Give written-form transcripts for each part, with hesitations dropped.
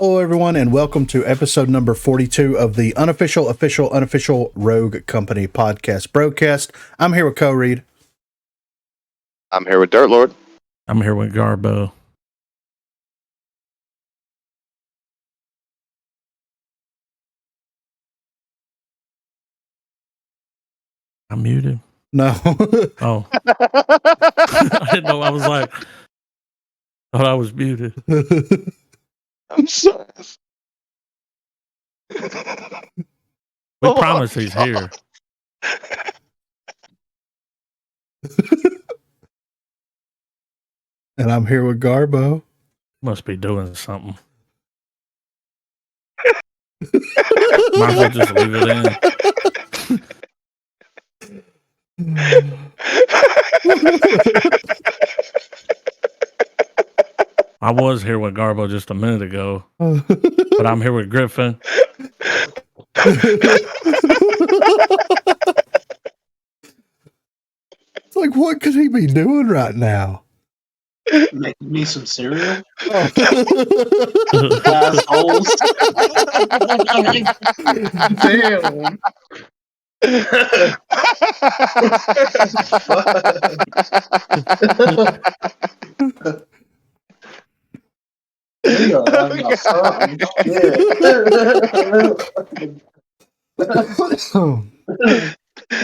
Hello, everyone, and welcome to episode number 42 of the Unofficial Rogue Company podcast, Broguecast. I'm here with Co-Reed. I'm here with Dirt Lord. I'm here with Garbo. I'm muted. No. Oh. I didn't know. I was like, thought I was muted. I'm sorry. We promise he's here. And I'm here with Garbo. Must be doing something. Might as well just leave it in. I was here with Garbo just a minute ago, but I'm here with Griffin. It's like, what could he be doing right now? Making me some cereal. Oh. Assholes. Damn.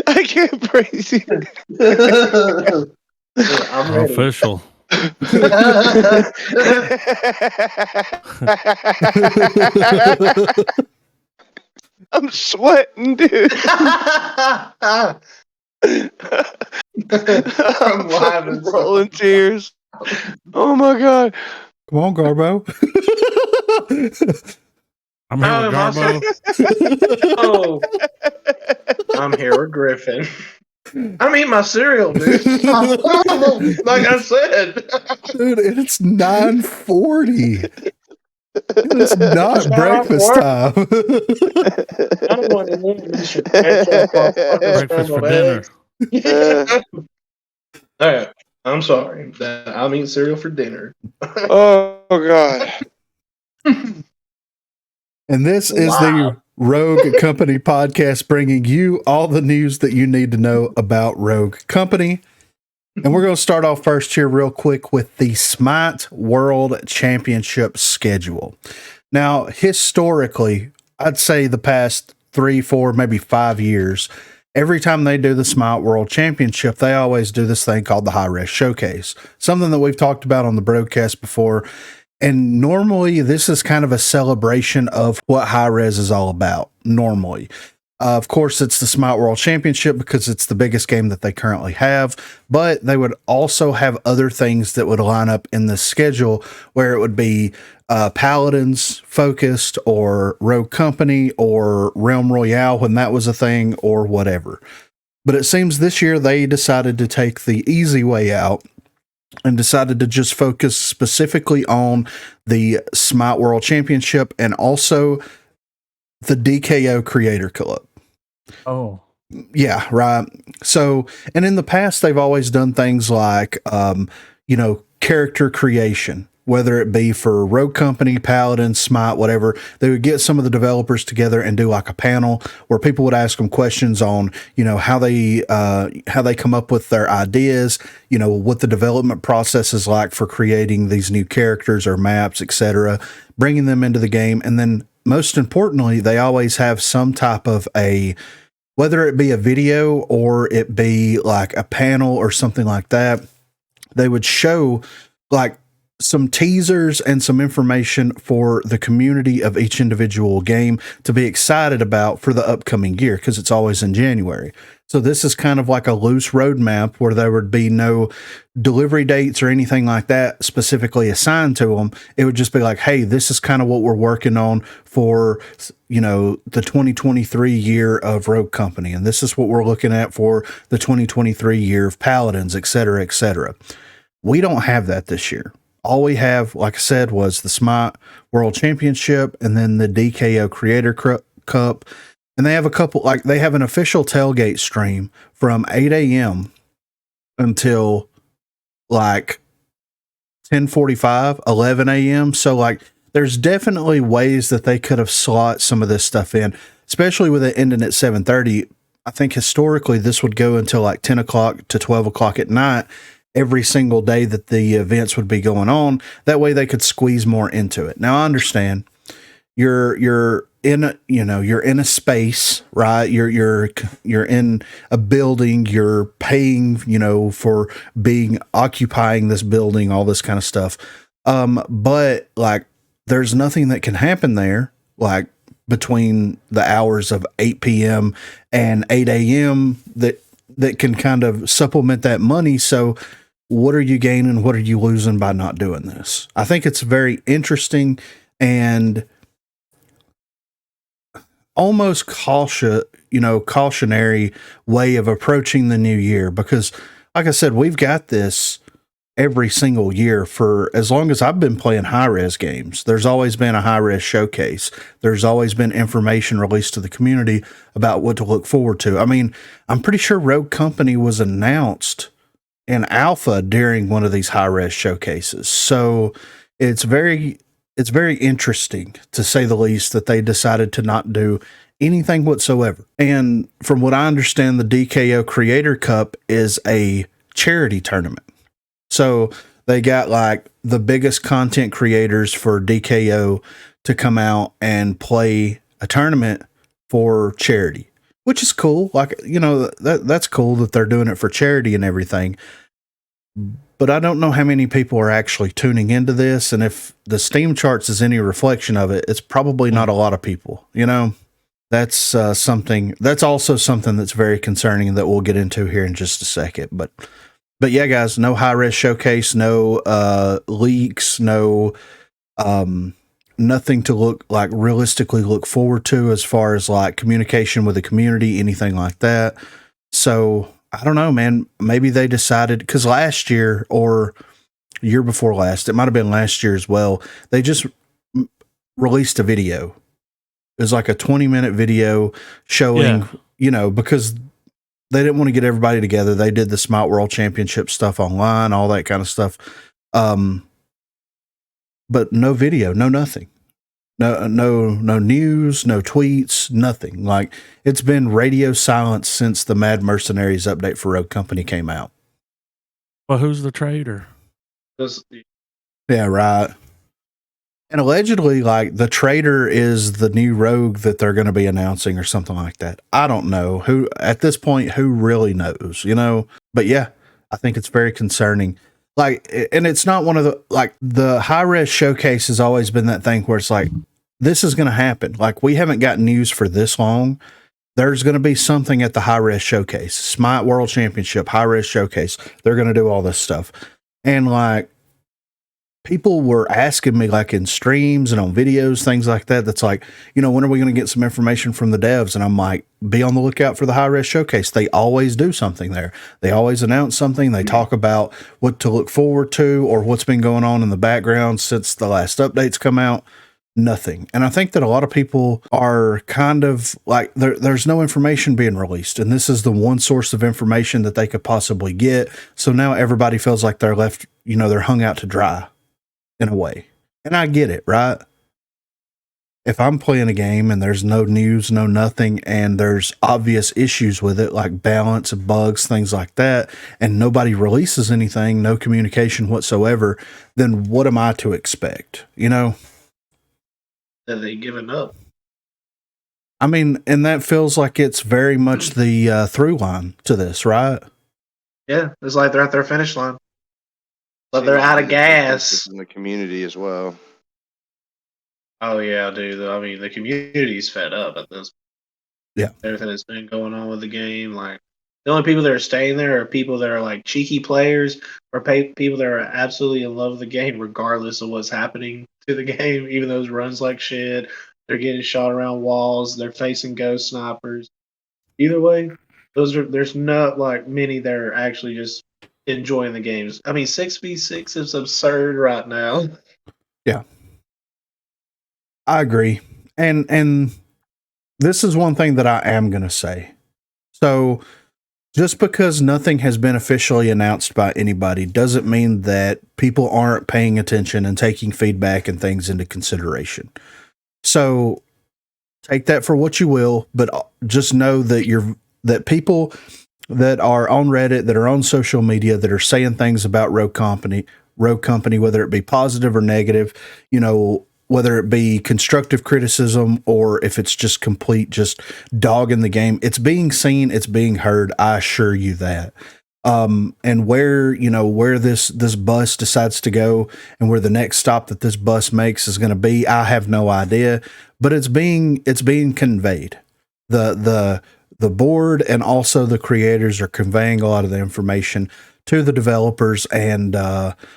I can't praise you. I'm ready. Official. I'm sweating, dude. I'm live and rolling tears. Oh my god. Come on, Garbo. I'm here with Garbo. Oh, I'm here with Griffin. I'm eating my cereal, dude. Like I said. Dude, it's 9:40. It's not breakfast time. I don't want to eat Breakfast for dinner. All right. I'm sorry. I'm eating cereal for dinner. Oh god. And this is the Rogue Company podcast, bringing you all the news that you need to know about Rogue Company. And we're going to start off first here real quick with the Smite World Championship schedule. Now, historically, I'd say the past 3, 4, maybe 5 years, every time they do the Smite World Championship, they always do this thing called the Hi-Rez Showcase, something that we've talked about on the Broguecast before. And normally, this is kind of a celebration of what Hi-Rez is all about, normally. Of course, it's the Smite World Championship because it's the biggest game that they currently have, but they would also have other things that would line up in the schedule where it would be Paladins focused or Rogue Company or Realm Royale when that was a thing or whatever. But it seems this year they decided to take the easy way out and decided to just focus specifically on the Smite World Championship and also the DKO Creator Club. Oh. Yeah, right. So, and in the past, they've always done things like, character creation, whether it be for Rogue Company, Paladin, Smite, whatever. They would get some of the developers together and do like a panel where people would ask them questions on, how they come up with their ideas, what the development process is like for creating these new characters or maps, etc., bringing them into the game. And then most importantly, they always have some type of whether it be a video or it be like a panel or something like that, they would show like some teasers and some information for the community of each individual game to be excited about for the upcoming year, because it's always in January. So this is kind of like a loose roadmap where there would be no delivery dates or anything like that specifically assigned to them. It would just be like, hey, this is kind of what we're working on for, the 2023 year of Rogue Company. And this is what we're looking at for the 2023 year of Paladins, et cetera, et cetera. We don't have that this year. All we have, like I said, was the Smite World Championship and then the DKO Creator Cup. And they have they have an official tailgate stream from 8 a.m. until like 10:45, 11 a.m. So like there's definitely ways that they could have slot some of this stuff in, especially with it ending at 7:30. I think historically this would go until like 10 o'clock to 12 o'clock at night every single day that the events would be going on. That way they could squeeze more into it. Now I understand you're in a, you're in a space, right? You're in a building, you're paying, for occupying this building, all this kind of stuff. But like there's nothing that can happen there, like between the hours of 8 p.m. and 8 a.m. that can kind of supplement that money. So what are you gaining? What are you losing by not doing this? I think it's very interesting and almost cautionary way of approaching the new year, because like I said, we've got this every single year for as long as I've been playing Hi-Rez games. There's always been a Hi-Rez Showcase. There's always been information released to the community about what to look forward to. I mean, I'm pretty sure Rogue Company was announced in alpha during one of these Hi-Rez Showcases. So it's very interesting, to say the least, that they decided to not do anything whatsoever. And from what I understand, the DKO Creator Cup is a charity tournament. So they got like the biggest content creators for DKO to come out and play a tournament for charity, which is cool. Like, that's cool that they're doing it for charity and everything. But I don't know how many people are actually tuning into this. And if the Steam charts is any reflection of it, it's probably not a lot of people, That's also something that's very concerning that we'll get into here in just a second. But yeah, guys, no Hi-Rez Showcase, no leaks, no nothing to realistically look forward to as far as like communication with the community, anything like that. So I don't know, man. Maybe they decided, because last year or year before last, it might have been last year as well, they just released a video. It was like a 20-minute video showing, because they didn't want to get everybody together. They did the Smite World Championship stuff online, all that kind of stuff. But no video, no nothing. No news, no tweets, nothing. Like, it's been radio silence since the Mad Mercenaries update for Rogue Company came out. Well, who's the traitor? Yeah, right. And allegedly, like, the traitor is the new rogue that they're going to be announcing or something like that. I don't know who at this point, who really knows, But yeah, I think it's very concerning. Like, and it's not one of the Hi-Rez Showcase has always been that thing where it's like, this is going to happen. Like, we haven't got news for this long. There's going to be something at the Hi-Rez Showcase, Smite World Championship, Hi-Rez Showcase. They're going to do all this stuff. And like, people were asking me, like, in streams and on videos, things like that. That's like, when are we going to get some information from the devs? And I'm like, be on the lookout for the Hi-Rez Showcase. They always do something there. They always announce something. They talk about what to look forward to or what's been going on in the background since the last updates come out. Nothing. And I think that a lot of people are kind of like, there's no information being released. And this is the one source of information that they could possibly get. So now everybody feels like they're left, they're hung out to dry in a way. And I get it, right? If I'm playing a game and there's no news, no nothing, and there's obvious issues with it, like balance, bugs, things like that, and nobody releases anything, no communication whatsoever, then what am I to expect? That they given up. I mean, and that feels like it's very much the through line to this, right? Yeah, it's like they're at their finish line. But they're out of gas. In the community as well. Oh yeah, dude. I mean, the community's fed up at this. Yeah. Everything that's been going on with the game, like the only people that are staying there are people that are like cheeky players or people that are absolutely in love with the game, regardless of what's happening to the game. Even those runs like shit, they're getting shot around walls. They're facing ghost snipers. Either way, there's not like many that are actually just enjoying the games. I mean, 6v6 is absurd right now. Yeah. I agree. And this is one thing that I am going to say. So Just because nothing has been officially announced by anybody doesn't mean that people aren't paying attention and taking feedback and things into consideration. So take that for what you will, but just know that that people that are on Reddit, that are on social media, that are saying things about Rogue Company, whether it be positive or negative, whether it be constructive criticism or if it's just complete, just dogging the game, it's being seen, it's being heard. I assure you that. And where this bus decides to go and where the next stop that this bus makes is going to be, I have no idea, but it's being conveyed. The board and also the creators are conveying a lot of the information to the developers, and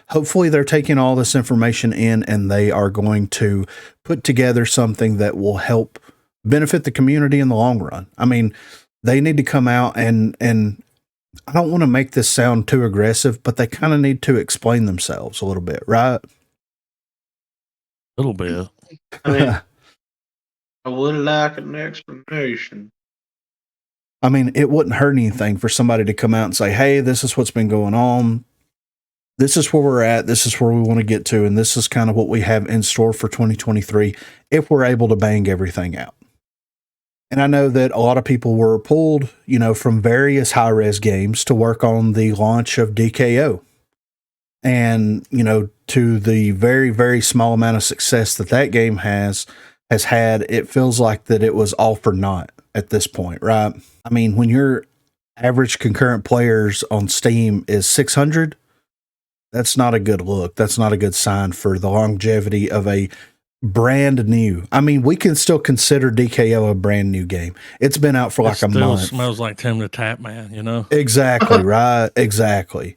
hopefully they're taking all this information in and they are going to put together something that will help benefit the community in the long run. I mean, they need to come out and I don't want to make this sound too aggressive, but they kind of need to explain themselves a little bit, right? A little bit. I mean, I would like an explanation. I mean, it wouldn't hurt anything for somebody to come out and say, hey, this is what's been going on. This is where we're at. This is where we want to get to. And this is kind of what we have in store for 2023 if we're able to bang everything out. And I know that a lot of people were pulled, from various Hi-Rez games to work on the launch of DKO. And, to the very, very small amount of success that game has had, it feels like that it was all for naught at this point, right? I mean, when your average concurrent players on Steam is 600, that's not a good look. That's not a good sign for the longevity of a brand new. I mean, we can still consider DKO a brand new game. It's been out for like a month. It smells like Tim the Tap Man, Exactly, right? Exactly.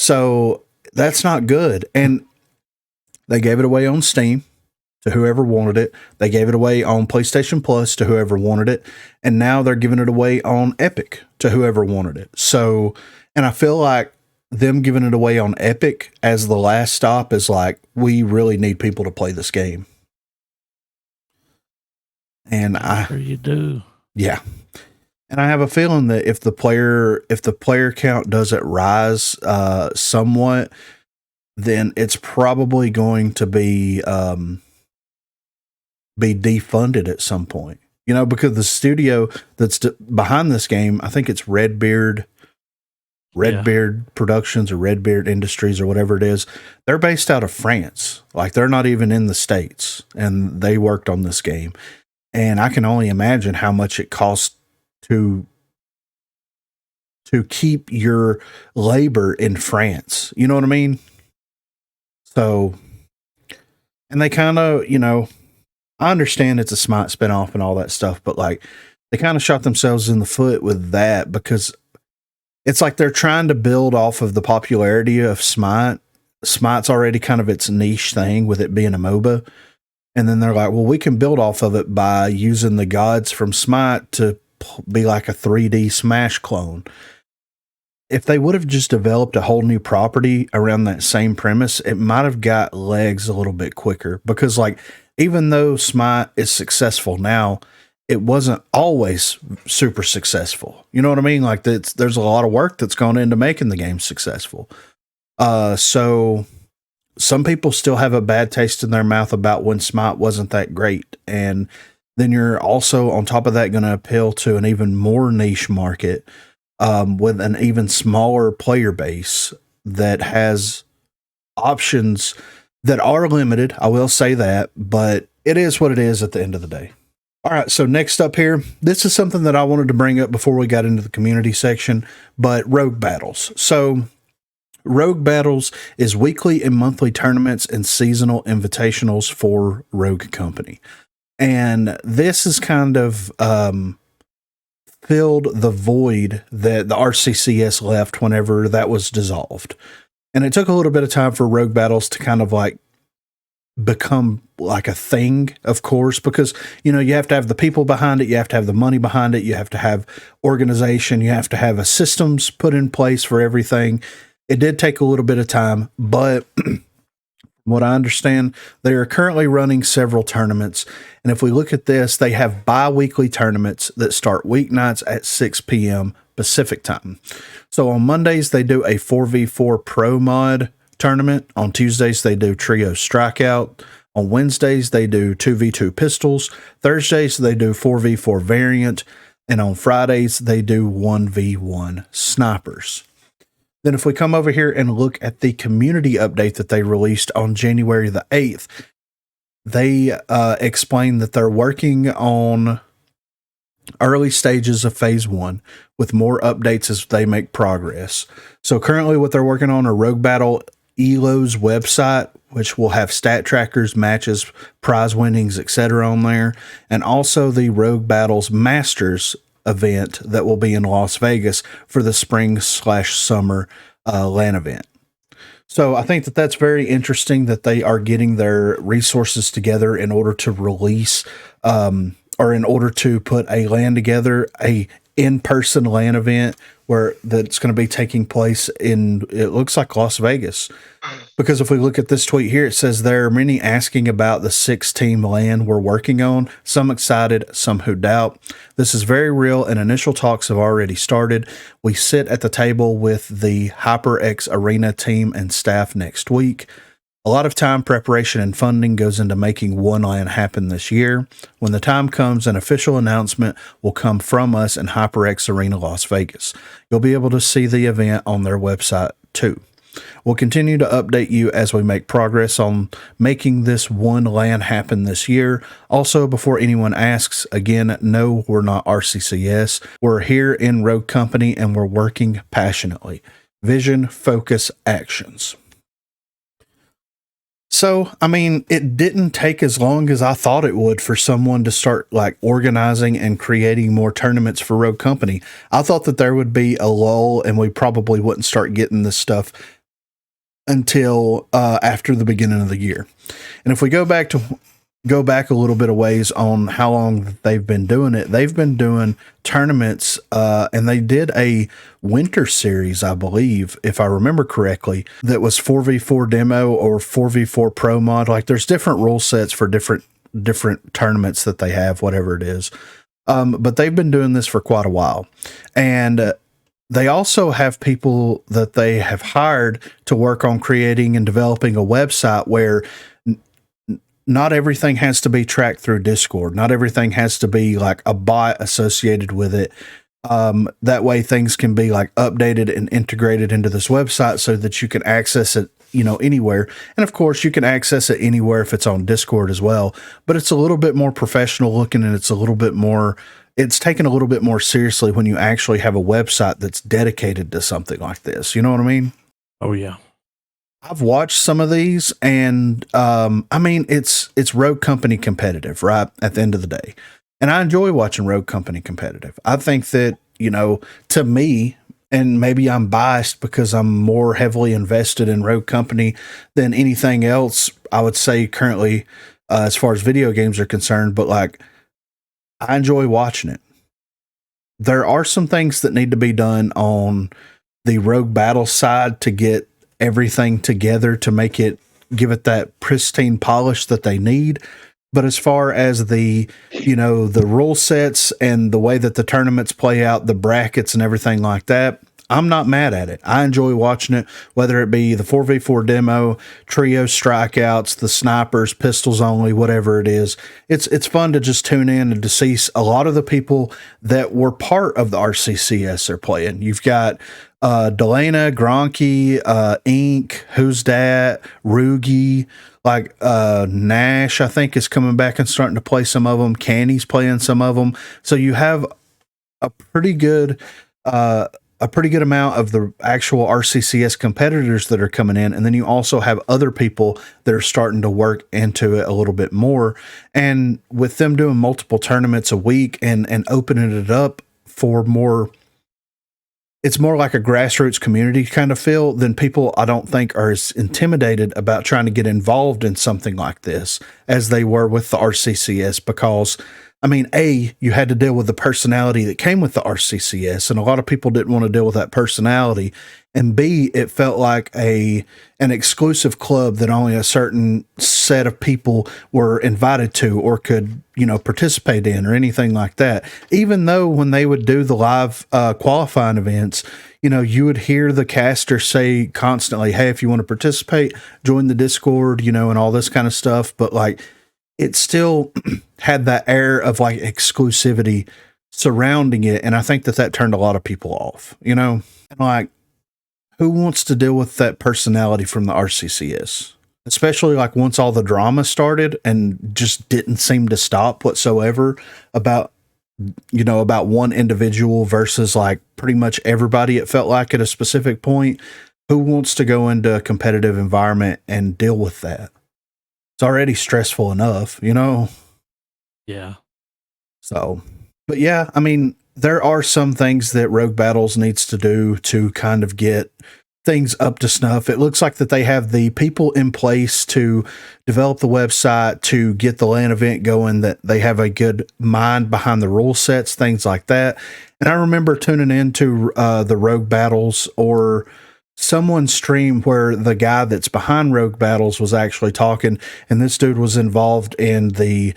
So that's not good. And they gave it away on Steam to whoever wanted it. They gave it away on PlayStation Plus to whoever wanted it. And now they're giving it away on Epic to whoever wanted it. So, and I feel like them giving it away on Epic as the last stop is like, we really need people to play this game. And sure you do. Yeah. And I have a feeling that if the player count doesn't rise somewhat, then it's probably going to be defunded at some point. Because the studio that's behind this game, I think it's Redbeard Productions or Redbeard Industries or whatever it is. They're based out of France. Like, they're not even in the States, and they worked on this game. And I can only imagine how much it costs to keep your labor in France. You know what I mean? So, and they kind of, I understand it's a Smite spinoff and all that stuff, but like, they kind of shot themselves in the foot with that, because it's like they're trying to build off of the popularity of Smite. Smite's already kind of its niche thing with it being a MOBA. And then they're like, well, we can build off of it by using the gods from Smite to be like a 3D Smash clone. If they would have just developed a whole new property around that same premise, it might have got legs a little bit quicker. Because like, even though Smite is successful now, it wasn't always super successful. You know what I mean? Like, there's a lot of work that's gone into making the game successful. So some people still have a bad taste in their mouth about when Smite wasn't that great. And then you're also on top of that going to appeal to an even more niche market with an even smaller player base that has options that are limited. I will say that, but it is what it is at the end of the day. All right, so next up here, this is something that I wanted to bring up before we got into the community section, but Rogue Battles. So Rogue Battles is weekly and monthly tournaments and seasonal invitationals for Rogue Company. And this is kind of filled the void that the RCCS left whenever that was dissolved. And it took a little bit of time for Rogue Battles to kind of like become like a thing, of course, because, you have to have the people behind it. You have to have the money behind it. You have to have organization. You have to have a systems put in place for everything. It did take a little bit of time, but from what I understand, they are currently running several tournaments. And if we look at this, they have bi-weekly tournaments that start weeknights at 6 p.m. Pacific time. So on Mondays, they do a 4v4 Pro Mod tournament. On Tuesdays, they do Trio Strikeout. On Wednesdays, they do 2v2 Pistols. Thursdays, they do 4v4 Variant. And on Fridays, they do 1v1 Snipers. Then if we come over here and look at the community update that they released on January the 8th, they explain that they're working on early stages of phase 1 with more updates as they make progress. So currently what they're working on are Rogue Battle Elo's website, which will have stat trackers, matches, prize winnings, etc. on there, and also the Rogue Battles Masters event that will be in Las Vegas for the spring/summer LAN event. So I think that that's very interesting that they are getting their resources together in order to release or in order to put a LAN together, a in-person LAN event where that's going to be taking place in, it looks like Las Vegas. Because if we look at this tweet here, it says there are many asking about the 6-team LAN we're working on. Some excited, some who doubt. This is very real and initial talks have already started. We sit at the table with the HyperX Arena team and staff next week. A lot of time, preparation, and funding goes into making one LAN happen this year. When the time comes, an official announcement will come from us in HyperX Arena Las Vegas. You'll be able to see the event on their website too. We'll continue to update you as we make progress on making this one LAN happen this year. Also, before anyone asks, again, no, we're not RCCS. We're here in Rogue Company and we're working passionately. Vision, focus, actions. So, I mean, it didn't take as long as I thought it would for someone to start like organizing and creating more tournaments for Rogue Company. I thought that there would be a lull and we probably wouldn't start getting this stuff until after the beginning of the year. And if we go back a little bit of ways on how long they've been doing it, they've been doing tournaments and they did a winter series, I believe, if I remember correctly, that was 4v4 demo or 4v4 pro mod. Like there's different rule sets for different tournaments that they have, whatever it is. But they've been doing this for quite a while. And they also have people that they have hired to work on creating and developing a website where not everything has to be tracked through Discord. Not everything has to be like a bot associated with it. That way things can be like updated and integrated into this website so that you can access it, anywhere. And of course you can access it anywhere if it's on Discord as well, but it's a little bit more professional looking and it's taken a little bit more seriously when you actually have a website that's dedicated to something like this. You know what I mean? Oh yeah. I've watched some of these and, I mean, it's Rogue Company competitive, right? At the end of the day. And I enjoy watching Rogue Company competitive. I think that, to me, and maybe I'm biased because I'm more heavily invested in Rogue Company than anything else, I would say currently, as far as video games are concerned, but like, I enjoy watching it. There are some things that need to be done on the Rogue Battle side to get everything together to give it that pristine polish that they need. But as far as the rule sets and the way that the tournaments play out, the brackets and everything like that, I'm not mad at it. I enjoy watching it, whether it be the 4v4 demo, trio strikeouts, the snipers, pistols only, whatever it is. It's fun to just tune in and to see a lot of the people that were part of the RCCS are playing. You've got Delana, Gronky, Ink, Who's Dat, Rugi, like Nash, I think, is coming back and starting to play some of them. Canny's playing some of them. So you have a pretty good amount of the actual RCCS competitors that are coming in. And then you also have other people that are starting to work into it a little bit more. And with them doing multiple tournaments a week and opening it up for more, it's more like a grassroots community kind of feel than people, I don't think, are as intimidated about trying to get involved in something like this as they were with the RCCS. Because, I mean, you had to deal with the personality that came with the RCCS, and a lot of people didn't want to deal with that personality. And B, it felt like an exclusive club that only a certain set of people were invited to or could, participate in or anything like that. Even though when they would do the live qualifying events, you would hear the caster say constantly, hey, if you want to participate, join the Discord, and all this kind of stuff. But like, it still had that air of like exclusivity surrounding it. And I think that turned a lot of people off, and like, who wants to deal with that personality from the RCCS? Especially like once all the drama started and just didn't seem to stop whatsoever about one individual versus like pretty much everybody, it felt like at a specific point. Who wants to go into a competitive environment and deal with that? It's already stressful enough, Yeah. So, but yeah, I mean, there are some things that Rogue Battles needs to do to kind of get things up to snuff. It looks like that they have the people in place to develop the website, to get the LAN event going, that they have a good mind behind the rule sets, things like that. And I remember tuning into the Rogue Battles or someone's stream where the guy that's behind Rogue Battles was actually talking, and this dude was involved in the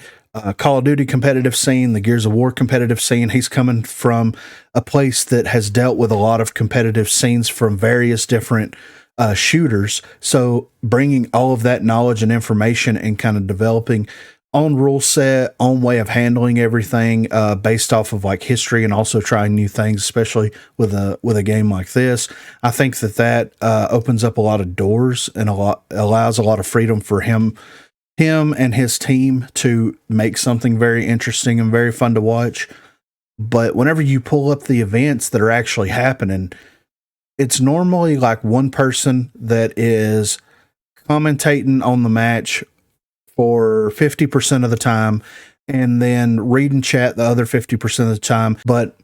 Call of Duty competitive scene, the Gears of War competitive scene. He's coming from a place that has dealt with a lot of competitive scenes from various different shooters. So bringing all of that knowledge and information and kind of developing own rule set, own way of handling everything based off of like history, and also trying new things, especially with a game like this. I think that opens up a lot of doors and allows a lot of freedom for him and his team to make something very interesting and very fun to watch. But whenever you pull up the events that are actually happening, it's normally like one person that is commentating on the match for 50% of the time and then reading chat the other 50% of the time. But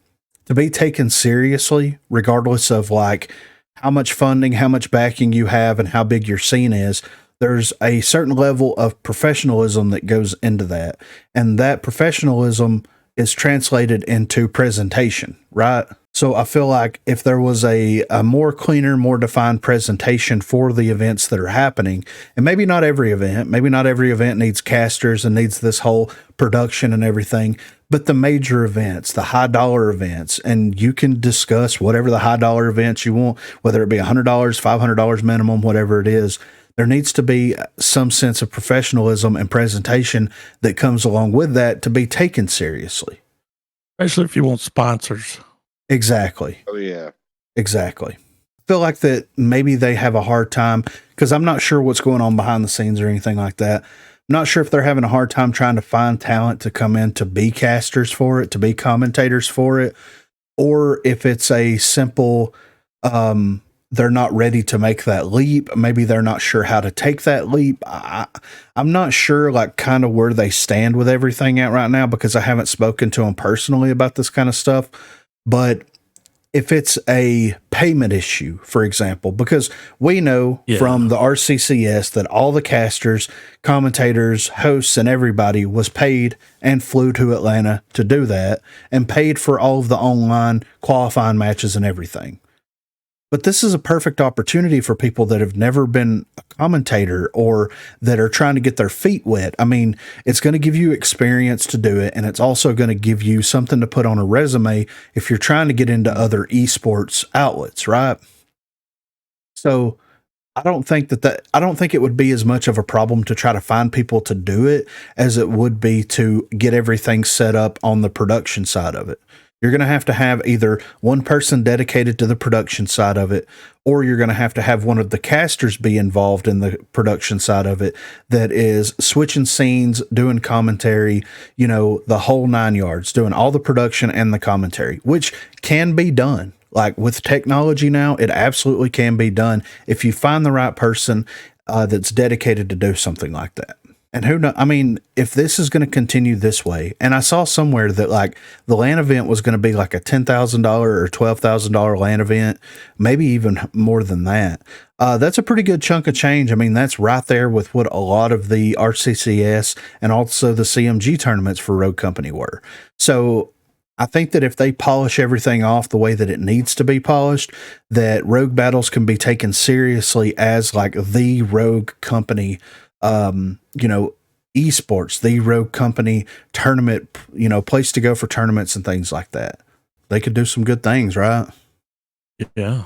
to be taken seriously, regardless of like how much funding, how much backing you have, and how big your scene is, there's a certain level of professionalism that goes into that. And that professionalism is translated into presentation, right? So I feel like if there was a more cleaner, more defined presentation for the events that are happening, and maybe not every event needs casters and needs this whole production and everything, but the major events, the high dollar events, and you can discuss whatever the high dollar events you want, whether it be $100, $500 minimum, whatever it is. There needs to be some sense of professionalism and presentation that comes along with that to be taken seriously. Especially if you want sponsors. Exactly. Oh, yeah. Exactly. I feel like that maybe they have a hard time, because I'm not sure what's going on behind the scenes or anything like that. I'm not sure if they're having a hard time trying to find talent to come in to be casters for it, to be commentators for it, or if it's a simple, they're not ready to make that leap. Maybe they're not sure how to take that leap. I'm not sure like kind of where they stand with everything at right now, because I haven't spoken to them personally about this kind of stuff. But if it's a payment issue, for example, because we know from the RCCS that all the casters, commentators, hosts, and everybody was paid and flew to Atlanta to do that and paid for all of the online qualifying matches and everything. But this is a perfect opportunity for people that have never been a commentator or that are trying to get their feet wet. I mean, it's going to give you experience to do it, and it's also going to give you something to put on a resume if you're trying to get into other esports outlets, right? So I don't think it would be as much of a problem to try to find people to do it as it would be to get everything set up on the production side of it. You're going to have either one person dedicated to the production side of it, or you're going to have one of the casters be involved in the production side of it that is switching scenes, doing commentary, the whole 9 yards, doing all the production and the commentary, which can be done. Like with technology now, it absolutely can be done if you find the right person that's dedicated to do something like that. And who knows? I mean, if this is going to continue this way, and I saw somewhere that like the LAN event was going to be like a $10,000 or $12,000 LAN event, maybe even more than that. That's a pretty good chunk of change. I mean, that's right there with what a lot of the RCCS and also the CMG tournaments for Rogue Company were. So I think that if they polish everything off the way that it needs to be polished, that Rogue Battles can be taken seriously as like the Rogue Company, esports, the Rogue Company tournament, place to go for tournaments and things like that. They could do some good things, right? Yeah.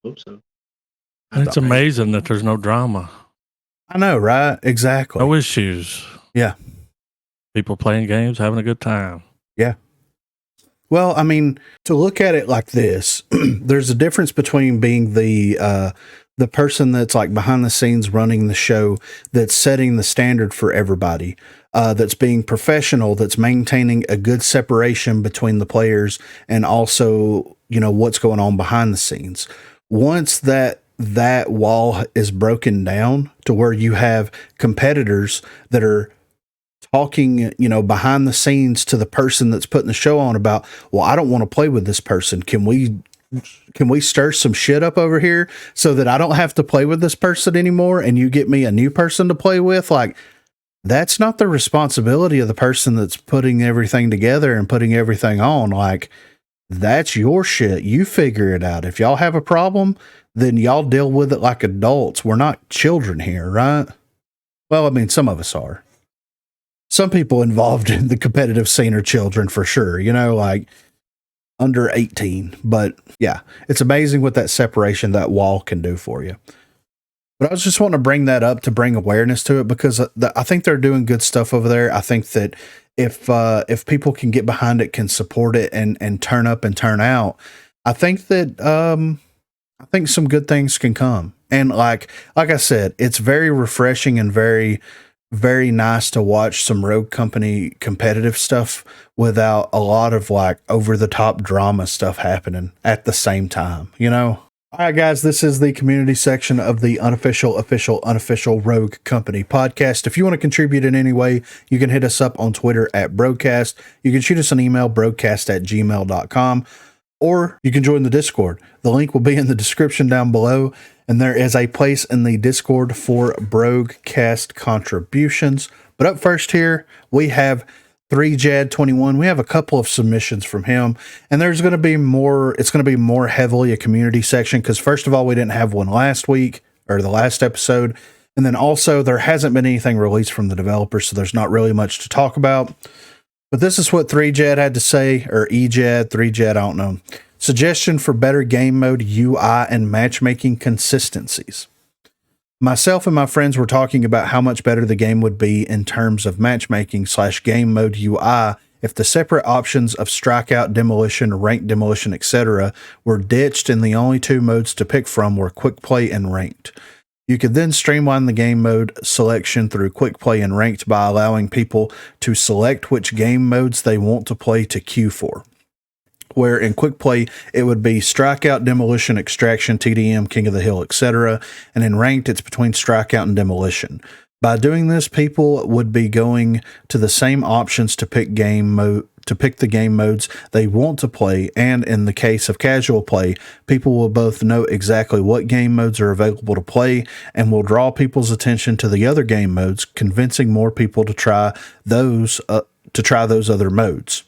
Hope so. It's amazing that there's no drama. I know, right? Exactly. No issues. Yeah. People playing games, having a good time. Yeah. Well, I mean, to look at it like this, there's a difference between being the person that's like behind the scenes running the show, that's setting the standard for everybody, that's being professional, that's maintaining a good separation between the players and also, what's going on behind the scenes. Once that wall is broken down to where you have competitors that are talking, behind the scenes to the person that's putting the show on about, well, I don't want to play with this person. Can we stir some shit up over here so that I don't have to play with this person anymore and you get me a new person to play with? Like, that's not the responsibility of the person that's putting everything together and putting everything on. Like, that's your shit. You figure it out. If y'all have a problem, then y'all deal with it like adults. We're not children here, right? Well, I mean, some of us are. Some people involved in the competitive scene are children for sure, like under 18. But yeah, it's amazing what that separation, that wall can do for you. But I was just wanting to bring that up to bring awareness to it because I think they're doing good stuff over there. I think that if people can get behind it, can support it and turn up and turn out, I think that I think some good things can come. And like I said, it's very refreshing and very, very nice to watch some Rogue Company competitive stuff without a lot of like over the top drama stuff happening at the same time, All right, guys, this is the community section of the Unofficial Rogue Company podcast. If you want to contribute in any way, you can hit us up on Twitter at Broguecast. You can shoot us an email, broguecast@gmail.com, or you can join the Discord. The link will be in the description down below, and there is a place in the Discord for Broguecast contributions. But up first here, we have 3Jad21. We have a couple of submissions from him, and there's going to be more. It's going to be more heavily a community section because first of all, we didn't have one last week or the last episode. And then also there hasn't been anything released from the developers. So there's not really much to talk about, but this is what 3Jad had to say, or EJad, 3Jad. I don't know. Suggestion for better game mode UI and matchmaking consistencies. Myself and my friends were talking about how much better the game would be in terms of matchmaking / game mode UI if the separate options of strikeout, demolition, ranked demolition, etc. were ditched and the only two modes to pick from were quick play and ranked. You could then streamline the game mode selection through quick play and ranked by allowing people to select which game modes they want to play to queue for. Where in quick play, it would be strikeout, demolition, extraction, TDM, king of the hill, etc. And in ranked, it's between strikeout and demolition. By doing this, people would be going to the same options to pick the game modes they want to play. And in the case of casual play, people will both know exactly what game modes are available to play and will draw people's attention to the other game modes, convincing more people to try those other modes.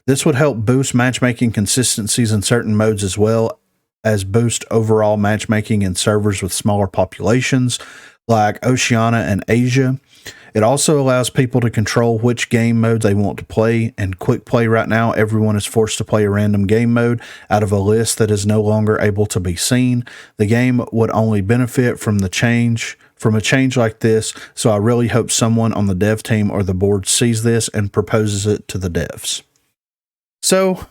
This would help boost matchmaking consistencies in certain modes as well as boost overall matchmaking in servers with smaller populations like Oceania and Asia. It also allows people to control which game modes they want to play. In quick play right now, everyone is forced to play a random game mode out of a list that is no longer able to be seen. The game would only benefit from a change like this, so I really hope someone on the dev team or the board sees this and proposes it to the devs. So,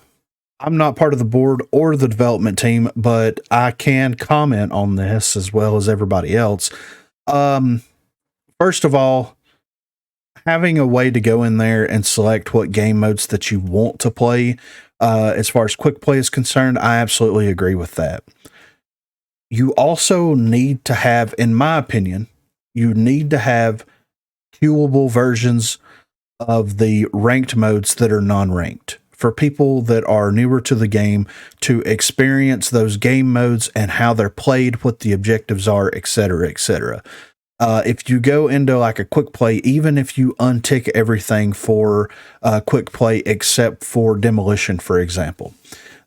I'm not part of the board or the development team, but I can comment on this as well as everybody else. First of all, having a way to go in there and select what game modes that you want to play, as far as quick play is concerned, I absolutely agree with that. You also need to have, in my opinion, you need to have queuable versions of the ranked modes that are non-ranked for people that are newer to the game to experience those game modes and how they're played, what the objectives are, etc., etc. If you go into like a quick play, even if you untick everything for quick play except for demolition, for example,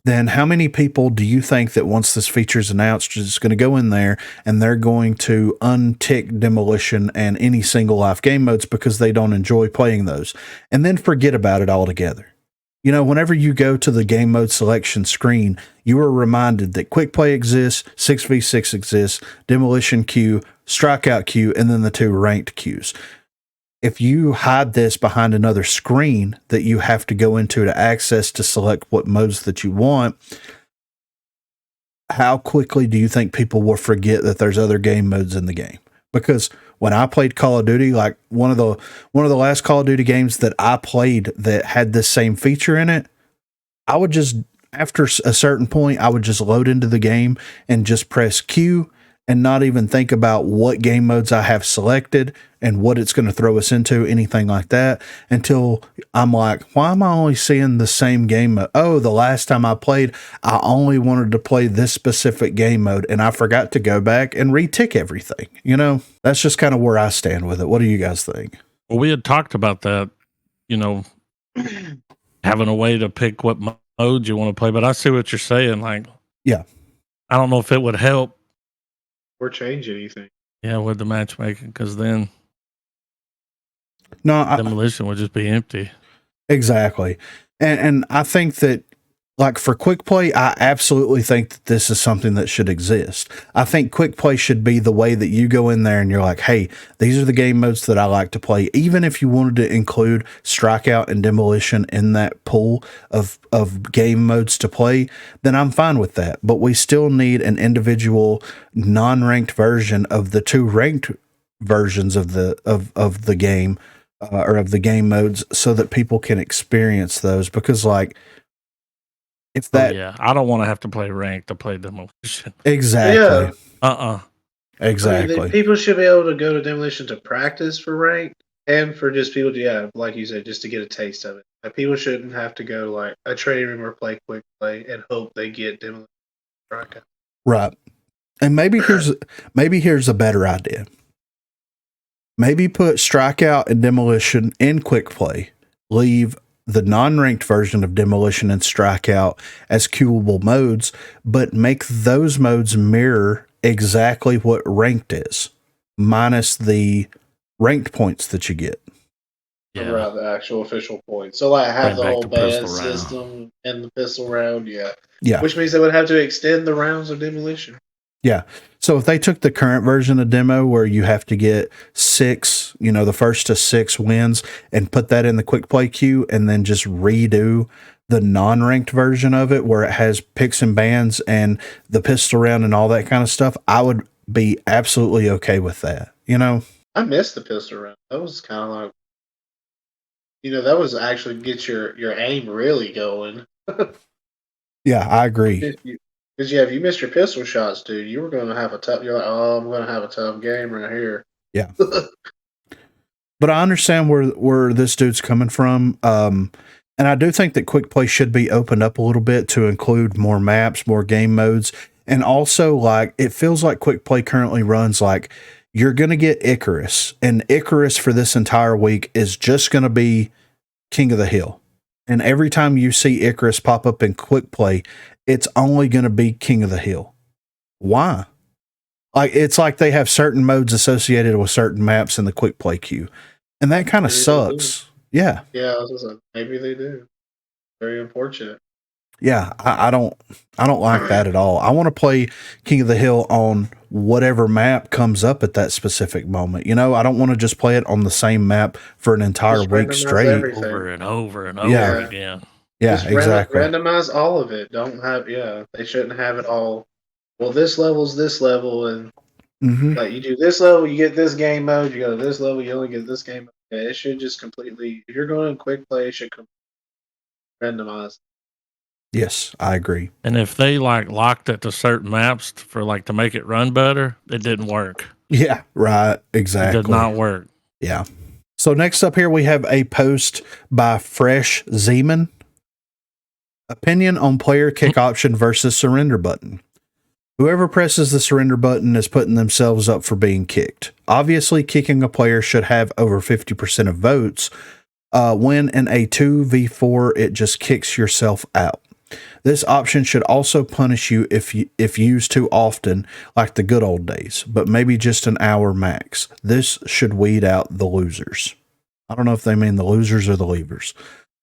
then how many people do you think that once this feature is announced is going to go in there and they're going to untick demolition and any single life game modes because they don't enjoy playing those and then forget about it altogether? You know, whenever you go to the game mode selection screen, you are reminded that quick play exists, 6v6 exists, demolition queue, strikeout queue, and then the 2 ranked queues. If you hide this behind another screen that you have to go into to access to select what modes that you want, how quickly do you think people will forget that there's other game modes in the game? Because when I played Call of Duty, like one of the last Call of Duty games that I played that had this same feature in it, I would just, after a certain point, I would just load into the game and just press Q and not even think about what game modes I have selected and what it's going to throw us into, anything like that, until I'm like, why am I only seeing the same game mode? Oh, the last time I played, I only wanted to play this specific game mode, and I forgot to go back and retick everything. You know, that's just kind of where I stand with it. What do you guys think? Well, we had talked about that, you know, having a way to pick what modes you want to play, but I see what you're saying. Like, yeah, I don't know if it would help or change anything. Yeah, with the matchmaking, because then no, demolition would just be empty. Exactly. And I think that, like, for quick play, I absolutely think that this is something that should exist. I think quick play should be the way that you go in there and you're like, hey, these are the game modes that I like to play. Even if you wanted to include strikeout and demolition in that pool of game modes to play, then I'm fine with that. But we still need an individual non-ranked version of the 2 ranked versions of the game or of the game modes so that people can experience those. Because, like, if that, I don't want to have to play rank to play demolition. Exactly. Yeah. Exactly. I mean, people should be able to go to demolition to practice for rank and for just people to, like you said, just to get a taste of it. Like, people shouldn't have to go to like a training room or play quick play and hope they get demolition. Right. And maybe here's a better idea. Maybe put strikeout and demolition in quick play. Leave the non-ranked version of demolition and strikeout as queuable modes, but make those modes mirror exactly what ranked is, minus the ranked points that you get. Yeah. Around the actual official points. So like have the whole band system and the pistol round, Yeah. Which means they would have to extend the rounds of demolition. Yeah. So if they took the current version of demo where you have to get 6, the first to 6 wins and put that in the quick play queue and then just redo the non-ranked version of it where it has picks and bans and the pistol round and all that kind of stuff, I would be absolutely okay with that. I missed the pistol round. That was kind of like, that was actually get your aim really going. Yeah, I agree. Because if you missed your pistol shots, dude, you were going to have a tough. You're like, oh, I'm going to have a tough game right here. Yeah. But I understand where this dude's coming from, and I do think that quick play should be opened up a little bit to include more maps, more game modes, and also like it feels like quick play currently runs like you're going to get Icarus, and Icarus for this entire week is just going to be King of the Hill, and every time you see Icarus pop up in quick play, it's only going to be King of the Hill. Why? Like, it's like they have certain modes associated with certain maps in the quick play queue. And that kind of sucks. Yeah. Yeah, I was just like, maybe they do. Very unfortunate. Yeah, I don't like that at all. I want to play King of the Hill on whatever map comes up at that specific moment. I don't want to just play it on the same map for an entire week straight. Over and over and over again. Yeah, just exactly. Randomize all of it. Don't have, they shouldn't have it all. Well, this level's this level, and like you do this level, you get this game mode. You go to this level, you only get this game mode. Yeah, it should just completely, if you're going to quick play, it should randomize. Yes, I agree. And if they like locked it to certain maps for like to make it run better, it didn't work. Yeah, right. Exactly. It did not work. Yeah. So next up here we have a post by Fresh Zeman. Opinion on player kick option versus surrender button. Whoever presses the surrender button is putting themselves up for being kicked. Obviously, kicking a player should have over 50% of votes. When in a 2v4, it just kicks yourself out. This option should also punish you if used too often, like the good old days, but maybe just an hour max. This should weed out the losers. I don't know if they mean the losers or the leavers.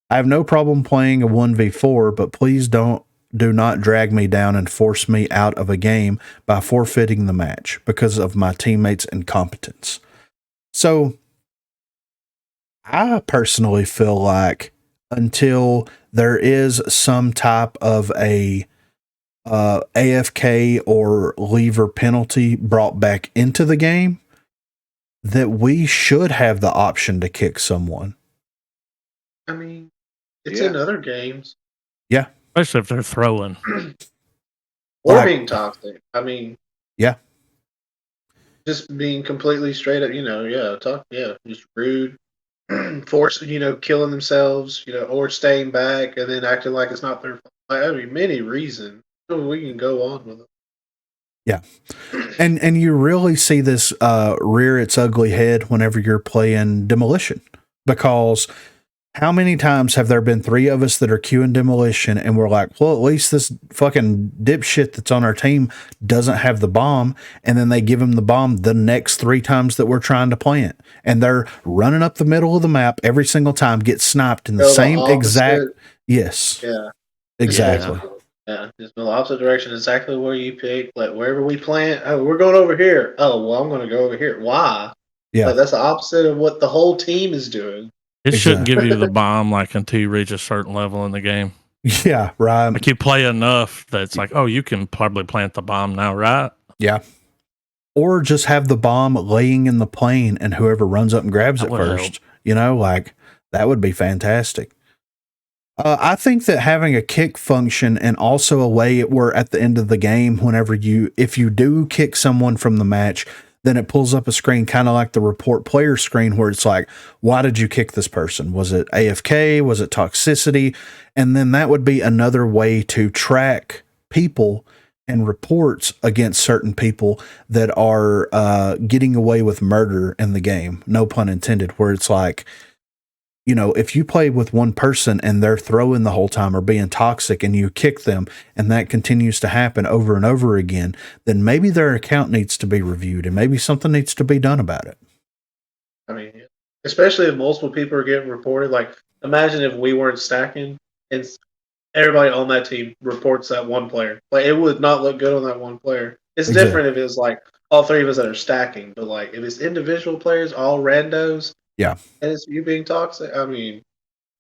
I have no problem playing a 1v4, but please do not drag me down and force me out of a game by forfeiting the match because of my teammates' incompetence. So, I personally feel like until there is some type of a AFK or leaver penalty brought back into the game, that we should have the option to kick someone. I mean, it's in other games. Yeah. Especially if they're throwing. Or being toxic. I mean. Yeah. Just being completely straight up, just rude. Forcing, killing themselves, or staying back and then acting like it's not their fault. I mean, many reasons. We can go on with it. Yeah. And you really see this rear its ugly head whenever you're playing Demolition, because how many times have there been three of us that are queuing Demolition and we're like, well, at least this fucking dipshit that's on our team doesn't have the bomb, and then they give him the bomb the next 3 times that we're trying to plant, and they're running up the middle of the map every single time, get sniped in the same exact. Yes. Yeah. Exactly. Yeah, just the opposite direction, exactly where you pick. Like wherever we plant, oh, we're going over here. Oh, well, I'm going to go over here. Why? Yeah, like, that's the opposite of what the whole team is doing. It shouldn't give you the bomb like until you reach a certain level in the game. Yeah, right. Like you play enough that it's like, oh, you can probably plant the bomb now, right? Yeah. Or just have the bomb laying in the plane and whoever runs up and grabs it first. Help. Like that would be fantastic. I think that having a kick function and also a way where at the end of the game, if you do kick someone from the match, then it pulls up a screen kind of like the report player screen where it's like, why did you kick this person? Was it AFK? Was it toxicity? And then that would be another way to track people and reports against certain people that are getting away with murder in the game. No pun intended, where it's like, if you play with one person and they're throwing the whole time or being toxic and you kick them and that continues to happen over and over again, then maybe their account needs to be reviewed and maybe something needs to be done about it. I mean, especially if multiple people are getting reported. Like, imagine if we weren't stacking and everybody on that team reports that one player. Like, it would not look good on that one player. It's different if it's like all 3 of us that are stacking, but like if it's individual players, all randos. Yeah. And it's you being toxic. I mean,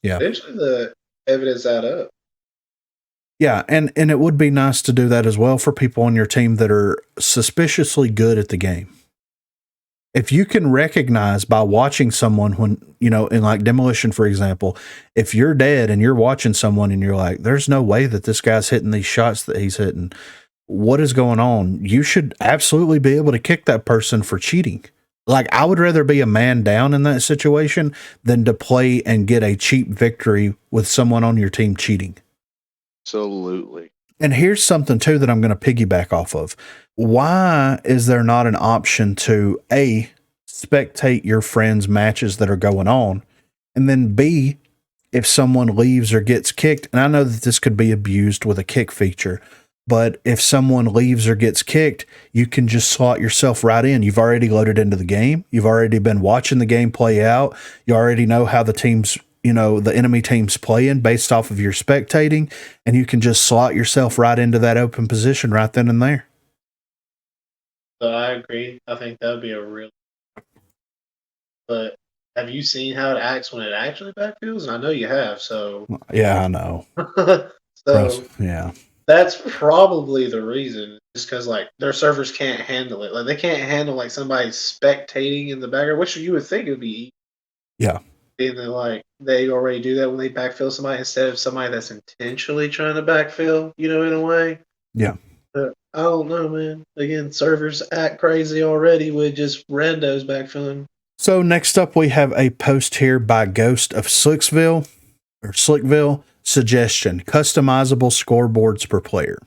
yeah. Eventually the evidence add up. Yeah, and it would be nice to do that as well for people on your team that are suspiciously good at the game. If you can recognize by watching someone when, in like Demolition, for example, if you're dead and you're watching someone and you're like, there's no way that this guy's hitting these shots that he's hitting. What is going on? You should absolutely be able to kick that person for cheating. Like, I would rather be a man down in that situation than to play and get a cheap victory with someone on your team cheating. Absolutely. And here's something, too, that I'm going to piggyback off of. Why is there not an option to, A, spectate your friends' matches that are going on, and then, B, if someone leaves or gets kicked, and I know that this could be abused with a kick feature, but if someone leaves or gets kicked, you can just slot yourself right in. You've already loaded into the game. You've already been watching the game play out. You already know how the teams, the enemy team's playing based off of your spectating, and you can just slot yourself right into that open position right then and there. So I agree. I think that would be a real. But have you seen how it acts when it actually backfields? And I know you have. So yeah, I know. Yeah. That's probably the reason. Just because like their servers can't handle it. Like they can't handle like somebody spectating in the background, which you would think it would be easy. Yeah. And then like they already do that when they backfill somebody instead of somebody that's intentionally trying to backfill, in a way. Yeah. But I don't know, man. Again, servers act crazy already with just randos backfilling. So next up, we have a post here by Ghost of Slicksville or Slickville. Suggestion: customizable scoreboards per player.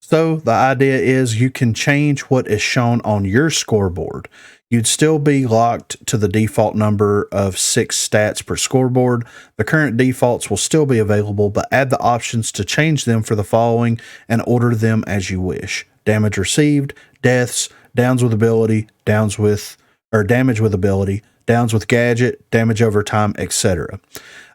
So the idea is you can change what is shown on your scoreboard. You'd still be locked to the default number of 6 stats per scoreboard. The current defaults will still be available, but add the options to change them for the following and order them as you wish: damage received, deaths, downs with ability, damage with ability, downs with gadget, damage over time, etc.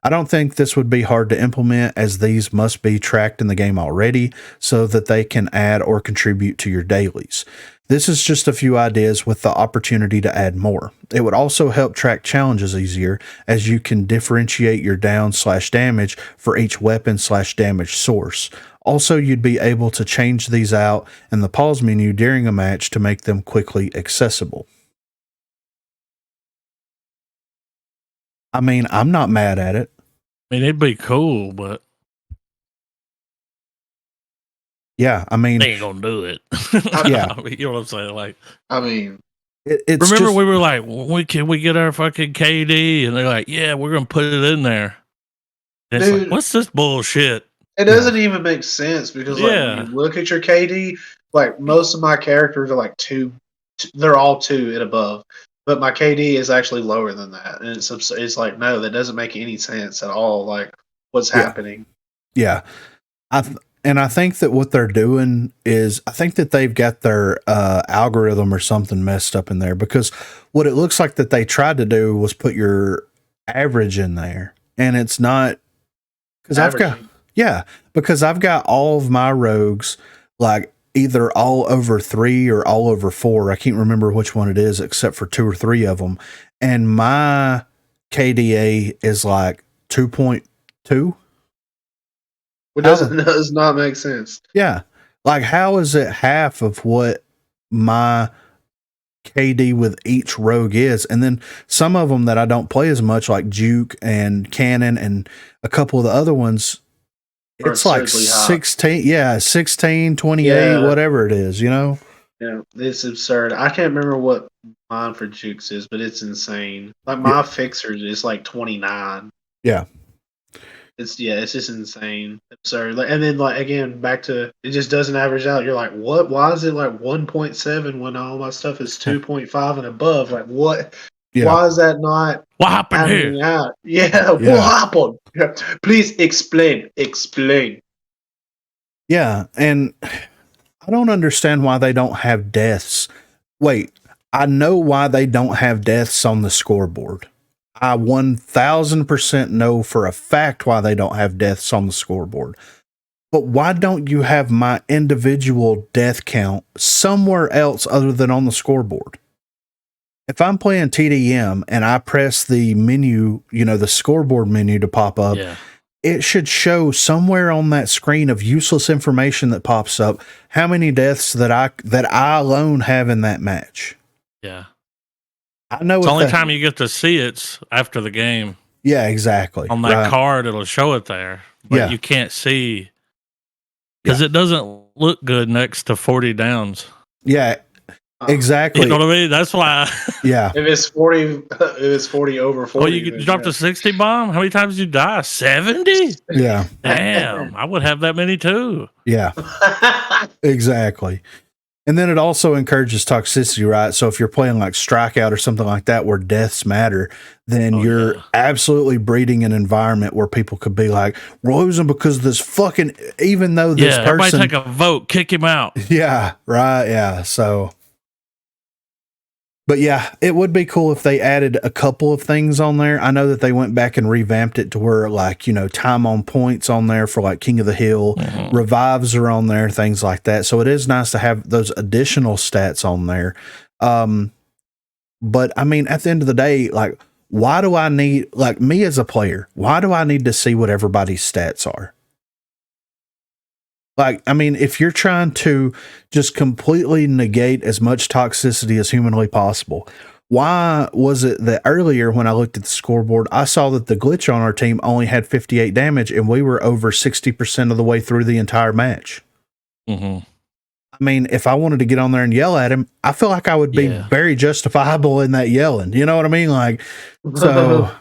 I don't think this would be hard to implement, as these must be tracked in the game already so that they can add or contribute to your dailies. This is just a few ideas with the opportunity to add more. It would also help track challenges easier, as you can differentiate your down/damage for each weapon/damage source. Also, you'd be able to change these out in the pause menu during a match to make them quickly accessible. I mean, I'm not mad at it. I mean, it'd be cool, but Yeah, I mean, they ain't gonna do it. Yeah. I mean, you know what I'm saying? Like, I mean, it's remember just, we were like, can we get our fucking KD? And they're like, yeah, we're gonna put it in there. And it's like, Dude. what's this bullshit? It doesn't even make sense because like Yeah. when you look at your KD, like most of my characters are like they're all 2 and above, but my KD is actually lower than that, and it's like no, that doesn't make any sense at all. Like what's happening? yeah. I think that what they're doing is, I think that they've got their algorithm or something messed up in there, because what it looks like that they tried to do was put your average in there, and it's not, because I've got all of my rogues like either all over 3 or all over 4. I can't remember which one it is, except for 2 or 3 of them. And my KDA is like 2.2. It does not make sense. Yeah. Like, how is it half of what my KD with each rogue is? And then some of them that I don't play as much, like Juke and Cannon and a couple of the other ones, it's like absurdly high. 16, 28, Yeah. whatever it is, you know? Yeah, it's absurd. I can't remember what mine for Jukes is, but it's insane. Like my fixers is like 29. Yeah. It's just insane, absurd. Like, and then like again, back to it just doesn't average out. You're like, what? Why is it like 1.7 when all my stuff is 2.5 and above? Like what? Yeah. Why is that not What happened averaging here? out? Yeah, what happened? Please explain. Explain. Yeah. And I don't understand why they don't have deaths. Wait, I know why they don't have deaths on the scoreboard. I 1000% know for a fact why they don't have deaths on the scoreboard. But why don't you have my individual death count somewhere else other than on the scoreboard? If I'm playing TDM and I press the menu, the scoreboard menu to pop up, it should show somewhere on that screen of useless information that pops up how many deaths that I alone have in that match. Yeah. I know it's the only time you get to see it's after the game. Yeah, exactly. On that card, it'll show it there. But you can't see, because it doesn't look good next to 40 downs. Yeah, exactly. You know what I mean? That's why. Yeah. If it's 40 over 40. Oh, you dropped a 60 bomb? How many times did you die? 70? Yeah. Damn, I would have that many too. Yeah. Exactly. And then it also encourages toxicity, right? So if you're playing like Strikeout or something like that where deaths matter, then you're absolutely breeding an environment where people could be like, we're losing because of this fucking, even though this person. Everybody take a vote, kick him out. Yeah, right. Yeah. So, but yeah, it would be cool if they added a couple of things on there. I know that they went back and revamped it to where like, time on points on there for like King of the Hill, revives are on there, things like that. So it is nice to have those additional stats on there. But I mean, at the end of the day, like, why do I need, like me as a player, why do I need to see what everybody's stats are? Like, I mean, if you're trying to just completely negate as much toxicity as humanly possible, why was it that earlier when I looked at the scoreboard, I saw that the glitch on our team only had 58 damage and we were over 60% of the way through the entire match? Mm-hmm. I mean, if I wanted to get on there and yell at him, I feel like I would be Yeah. very justifiable in that yelling. You know what I mean? Like, so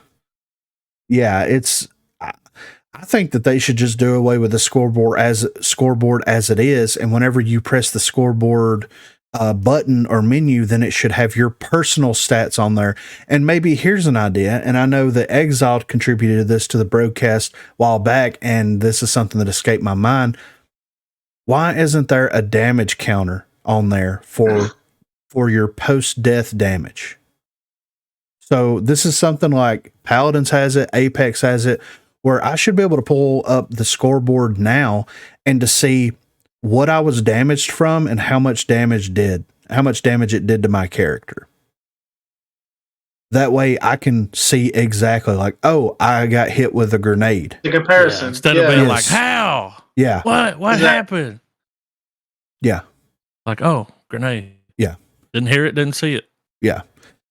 yeah, I think that they should just do away with the scoreboard as it is, and whenever you press the scoreboard button or menu, then it should have your personal stats on there. And maybe here's an idea, and I know that Exiled contributed this to the broadcast a while back, and this is something that escaped my mind. Why isn't there a damage counter on there for your post-death damage? So this is something like Paladins has it, Apex has it, where I should be able to pull up the scoreboard now and to see what I was damaged from and how much damage it did to my character. That way I can see exactly like, oh, I got hit with a grenade. The comparison. Instead of being Yes. like, how? Yeah. What happened? Yeah. Like, oh, grenade. Yeah. Didn't hear it, didn't see it. Yeah.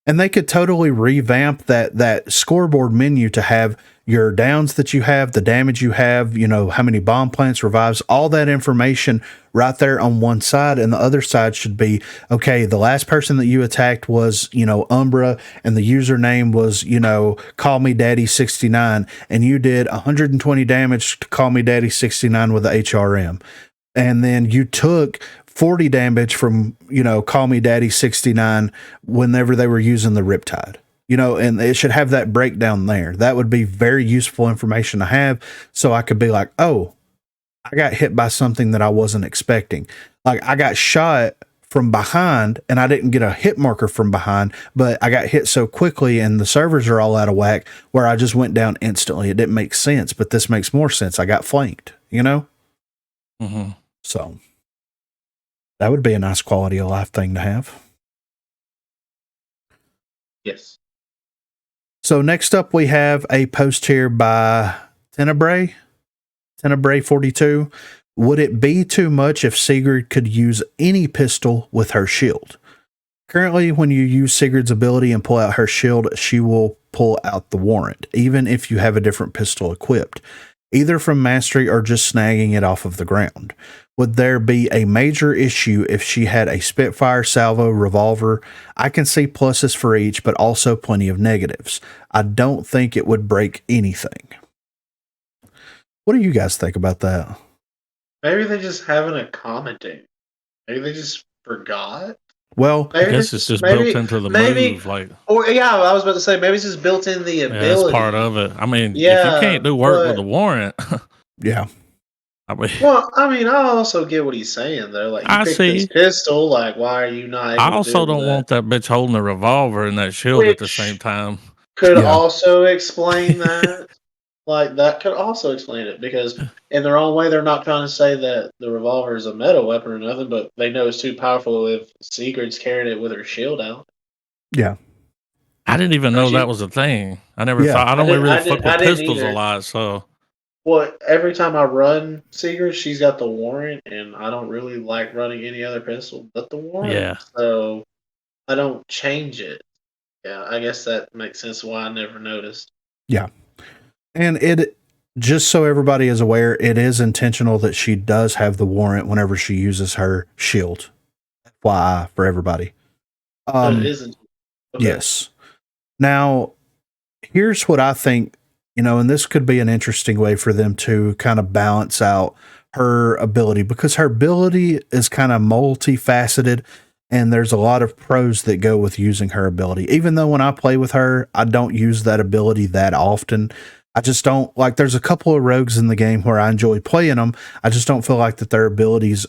And they could totally revamp that scoreboard menu to have your downs that you have, the damage you have, you know, how many bomb plants, revives, all that information right there on one side. And the other side should be, okay, the last person that you attacked was, you know, Umbra, and the username was, you know, Call Me Daddy 69, and you did 120 damage to Call Me Daddy 69 with the HRM. And then you took 40 damage from, you know, Call Me Daddy 69 whenever they were using the Riptide, you know, and it should have that breakdown there. That would be very useful information to have. So I could be like, oh, I got hit by something that I wasn't expecting. Like I got shot from behind and I didn't get a hit marker from behind, but I got hit so quickly and the servers are all out of whack where I just went down instantly. It didn't make sense, but this makes more sense. I got flanked, you know? Mm-hmm. So that would be a nice quality of life thing to have. Yes. So next up, we have a post here by Tenebrae 42. Would it be too much if Sigrid could use any pistol with her shield? Currently, when you use Sigrid's ability and pull out her shield, she will pull out the warrant, even if you have a different pistol equipped, either from mastery or just snagging it off of the ground. Would there be a major issue if she had a Spitfire, salvo, revolver? I can see pluses for each, but also plenty of negatives. I don't think it would break anything. What do you guys think about that? Maybe they just haven't accommodated. Maybe they just forgot. Well, I guess it's just built into the move. Like, or yeah, I was about to say maybe it's just built in the ability. yeah, that's part of it. I mean, if Yeah, you can't do work but- with a warrant, yeah. I mean, Well, I mean, I also get what he's saying though. Like, you I picked see. this pistol. Like, why are you not? Able I to also do don't that? want that bitch holding a revolver and that shield at the Which- same time. Could Yeah. also explain that. Like, that could also explain it because in their own way, they're not trying to say that the revolver is a meta weapon or nothing, but they know it's too powerful if Sigrid's carrying it with her shield out. Yeah. I didn't even know Don't you- that was a thing. I never Yeah. thought. I don't I didn't- really I fuck didn't- with I didn't pistols either. a lot, so Well, every time I run Sigrid, she's got the warrant, and I don't really like running any other pistol but the warrant. Yeah. So I don't change it. Yeah, I guess that makes sense why I never noticed. And it, just so everybody is aware, it is intentional that she does have the warrant whenever she uses her shield. FYI for everybody. So it isn't. Okay. Yes. Now, here's what I think, you know, and this could be an interesting way for them to kind of balance out her ability, because her ability is kind of multifaceted and there's a lot of pros that go with using her ability. Even though when I play with her, I don't use that ability that often. I just don't like, there's a couple of rogues in the game where I enjoy playing them. I just don't feel like that their abilities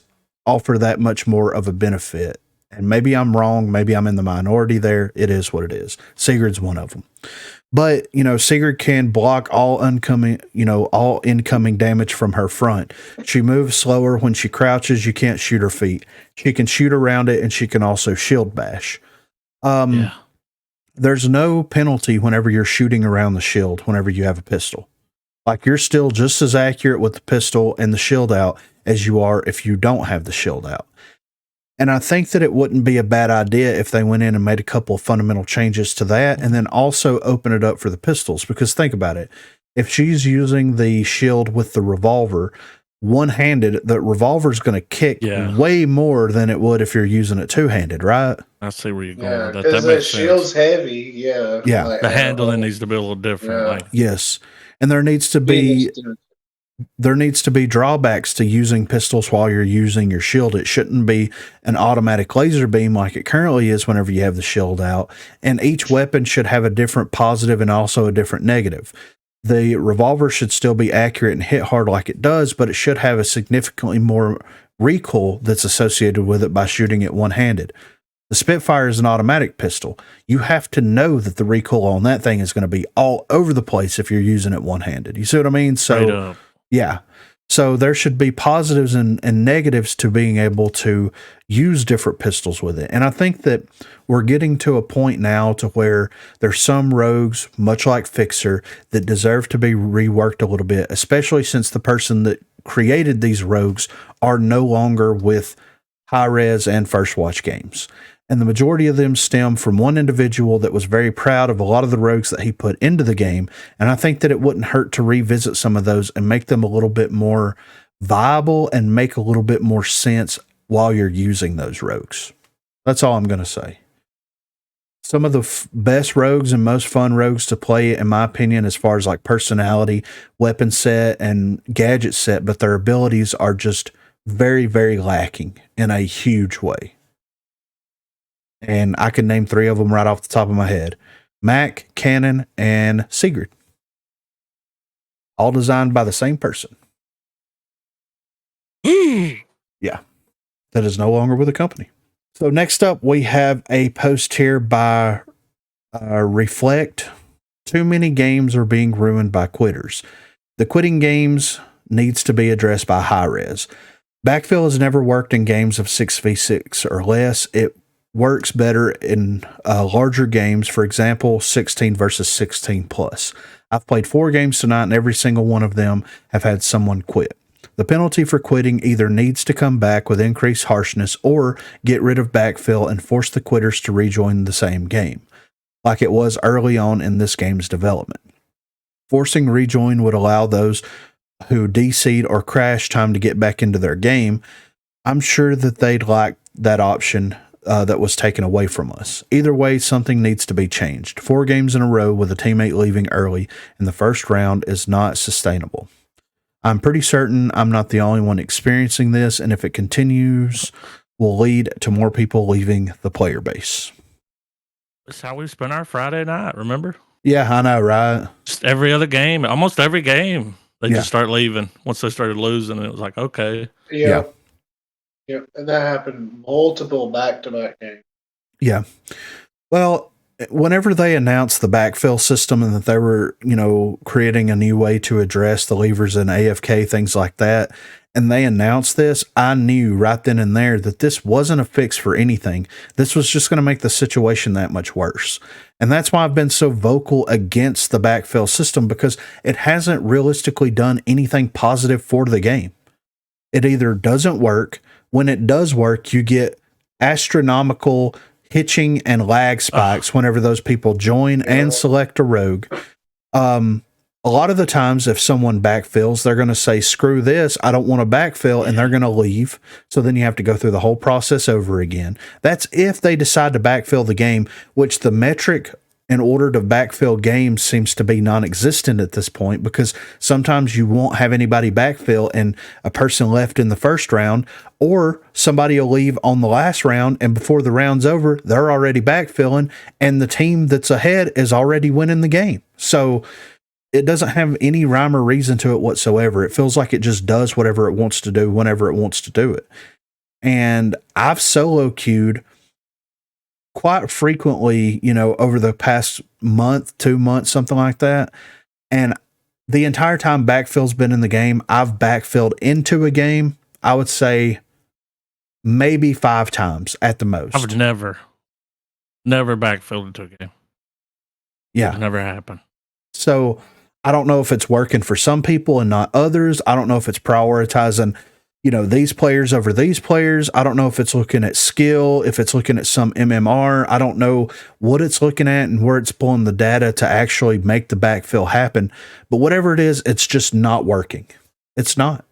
offer that much more of a benefit. And maybe I'm wrong. Maybe I'm in the minority there. It is what it is. Sigrid's one of them. But, you know, Sigrid can block all incoming damage from her front. She moves slower. When she crouches, you can't shoot her feet. She can shoot around it, and she can also shield bash. yeah. There's no penalty whenever you're shooting around the shield, whenever you have a pistol. Like, you're still just as accurate with the pistol and the shield out as you are if you don't have the shield out. And I think that it wouldn't be a bad idea if they went in and made a couple of fundamental changes to that and then also open it up for the pistols. Because think about it. If she's using the shield with the revolver, one-handed, the revolver is going to kick way more than it would if you're using it two-handed, right? I see where you're going Yeah, with that. because That the makes shield's sense. heavy. Yeah. Yeah. Like, The handling needs to be a little different. Yeah. Like, Yes. And there needs to be drawbacks to using pistols while you're using your shield. It shouldn't be an automatic laser beam like it currently is whenever you have the shield out. And each weapon should have a different positive and also a different negative. The revolver should still be accurate and hit hard like it does, but it should have a significantly more recoil that's associated with it by shooting it one-handed. The Spitfire is an automatic pistol. You have to know that the recoil on that thing is going to be all over the place if you're using it one-handed. You see what I mean? So, yeah. So there should be positives and negatives to being able to use different pistols with it. And I think that we're getting to a point now to where there's some rogues, much like Fixer, that deserve to be reworked a little bit, especially since the person that created these rogues are no longer with Hi-Rez and First Watch Games. And the majority of them stem from one individual that was very proud of a lot of the rogues that he put into the game. And I think that it wouldn't hurt to revisit some of those and make them a little bit more viable and make a little bit more sense while you're using those rogues. That's all I'm going to say. Some of the best rogues and most fun rogues to play, in my opinion, as far as like personality, weapon set, and gadget set, but their abilities are just very, very lacking in a huge way. And I can name 3 of them right off the top of my head. Mac, Cannon, and Sigrid. All designed by the same person. Yeah. That is no longer with the company. So next up, we have a post here by Reflect. Too many games are being ruined by quitters. The quitting games needs to be addressed by Hi-Rez. Backfill has never worked in games of 6v6 or less. It works better in larger games, for example, 16 versus 16 plus. I've played 4 games tonight, and every single one of them have had someone quit. The penalty for quitting either needs to come back with increased harshness or get rid of backfill and force the quitters to rejoin the same game, like it was early on in this game's development. Forcing rejoin would allow those who DC'd or crashed time to get back into their game. I'm sure that they'd like that option that was taken away from us. Either way, something needs to be changed. 4 games in a row with a teammate leaving early in the first round is not sustainable. I'm pretty certain I'm not the only one experiencing this, and if it continues, will lead to more people leaving the player base. That's how we spent our Friday night, remember? Yeah, I know, right? Just every other game, almost every game, they just start leaving. Once they started losing, it was like, okay. Yeah. And that happened multiple back-to-back games. Yeah. Well, whenever they announced the backfill system and that they were, creating a new way to address the levers and AFK, things like that, and they announced this, I knew right then and there that this wasn't a fix for anything. This was just going to make the situation that much worse. And that's why I've been so vocal against the backfill system, because it hasn't realistically done anything positive for the game. It either doesn't work. When it does work, you get astronomical hitching and lag spikes whenever those people join and select a rogue. A lot of the times, if someone backfills, they're going to say, screw this, I don't want to backfill, and they're going to leave. So then you have to go through the whole process over again. That's if they decide to backfill the game, which the metric in order to backfill games seems to be non-existent at this point, because sometimes you won't have anybody backfill and a person left in the first round, or somebody will leave on the last round, and before the round's over, they're already backfilling, and the team that's ahead is already winning the game. So it doesn't have any rhyme or reason to it whatsoever. It feels like it just does whatever it wants to do whenever it wants to do it. And I've solo queued quite frequently, over the past month, 2 months, something like that. And the entire time backfill's been in the game, I've backfilled into a game, I would say maybe 5 times at the most. I've never backfilled into a game. Yeah. It's never happened. So I don't know if it's working for some people and not others. I don't know if it's prioritizing these players over these players. I don't know if it's looking at skill, if it's looking at some MMR. I don't know what it's looking at and where it's pulling the data to actually make the backfill happen. But whatever it is, it's just not working. It's not.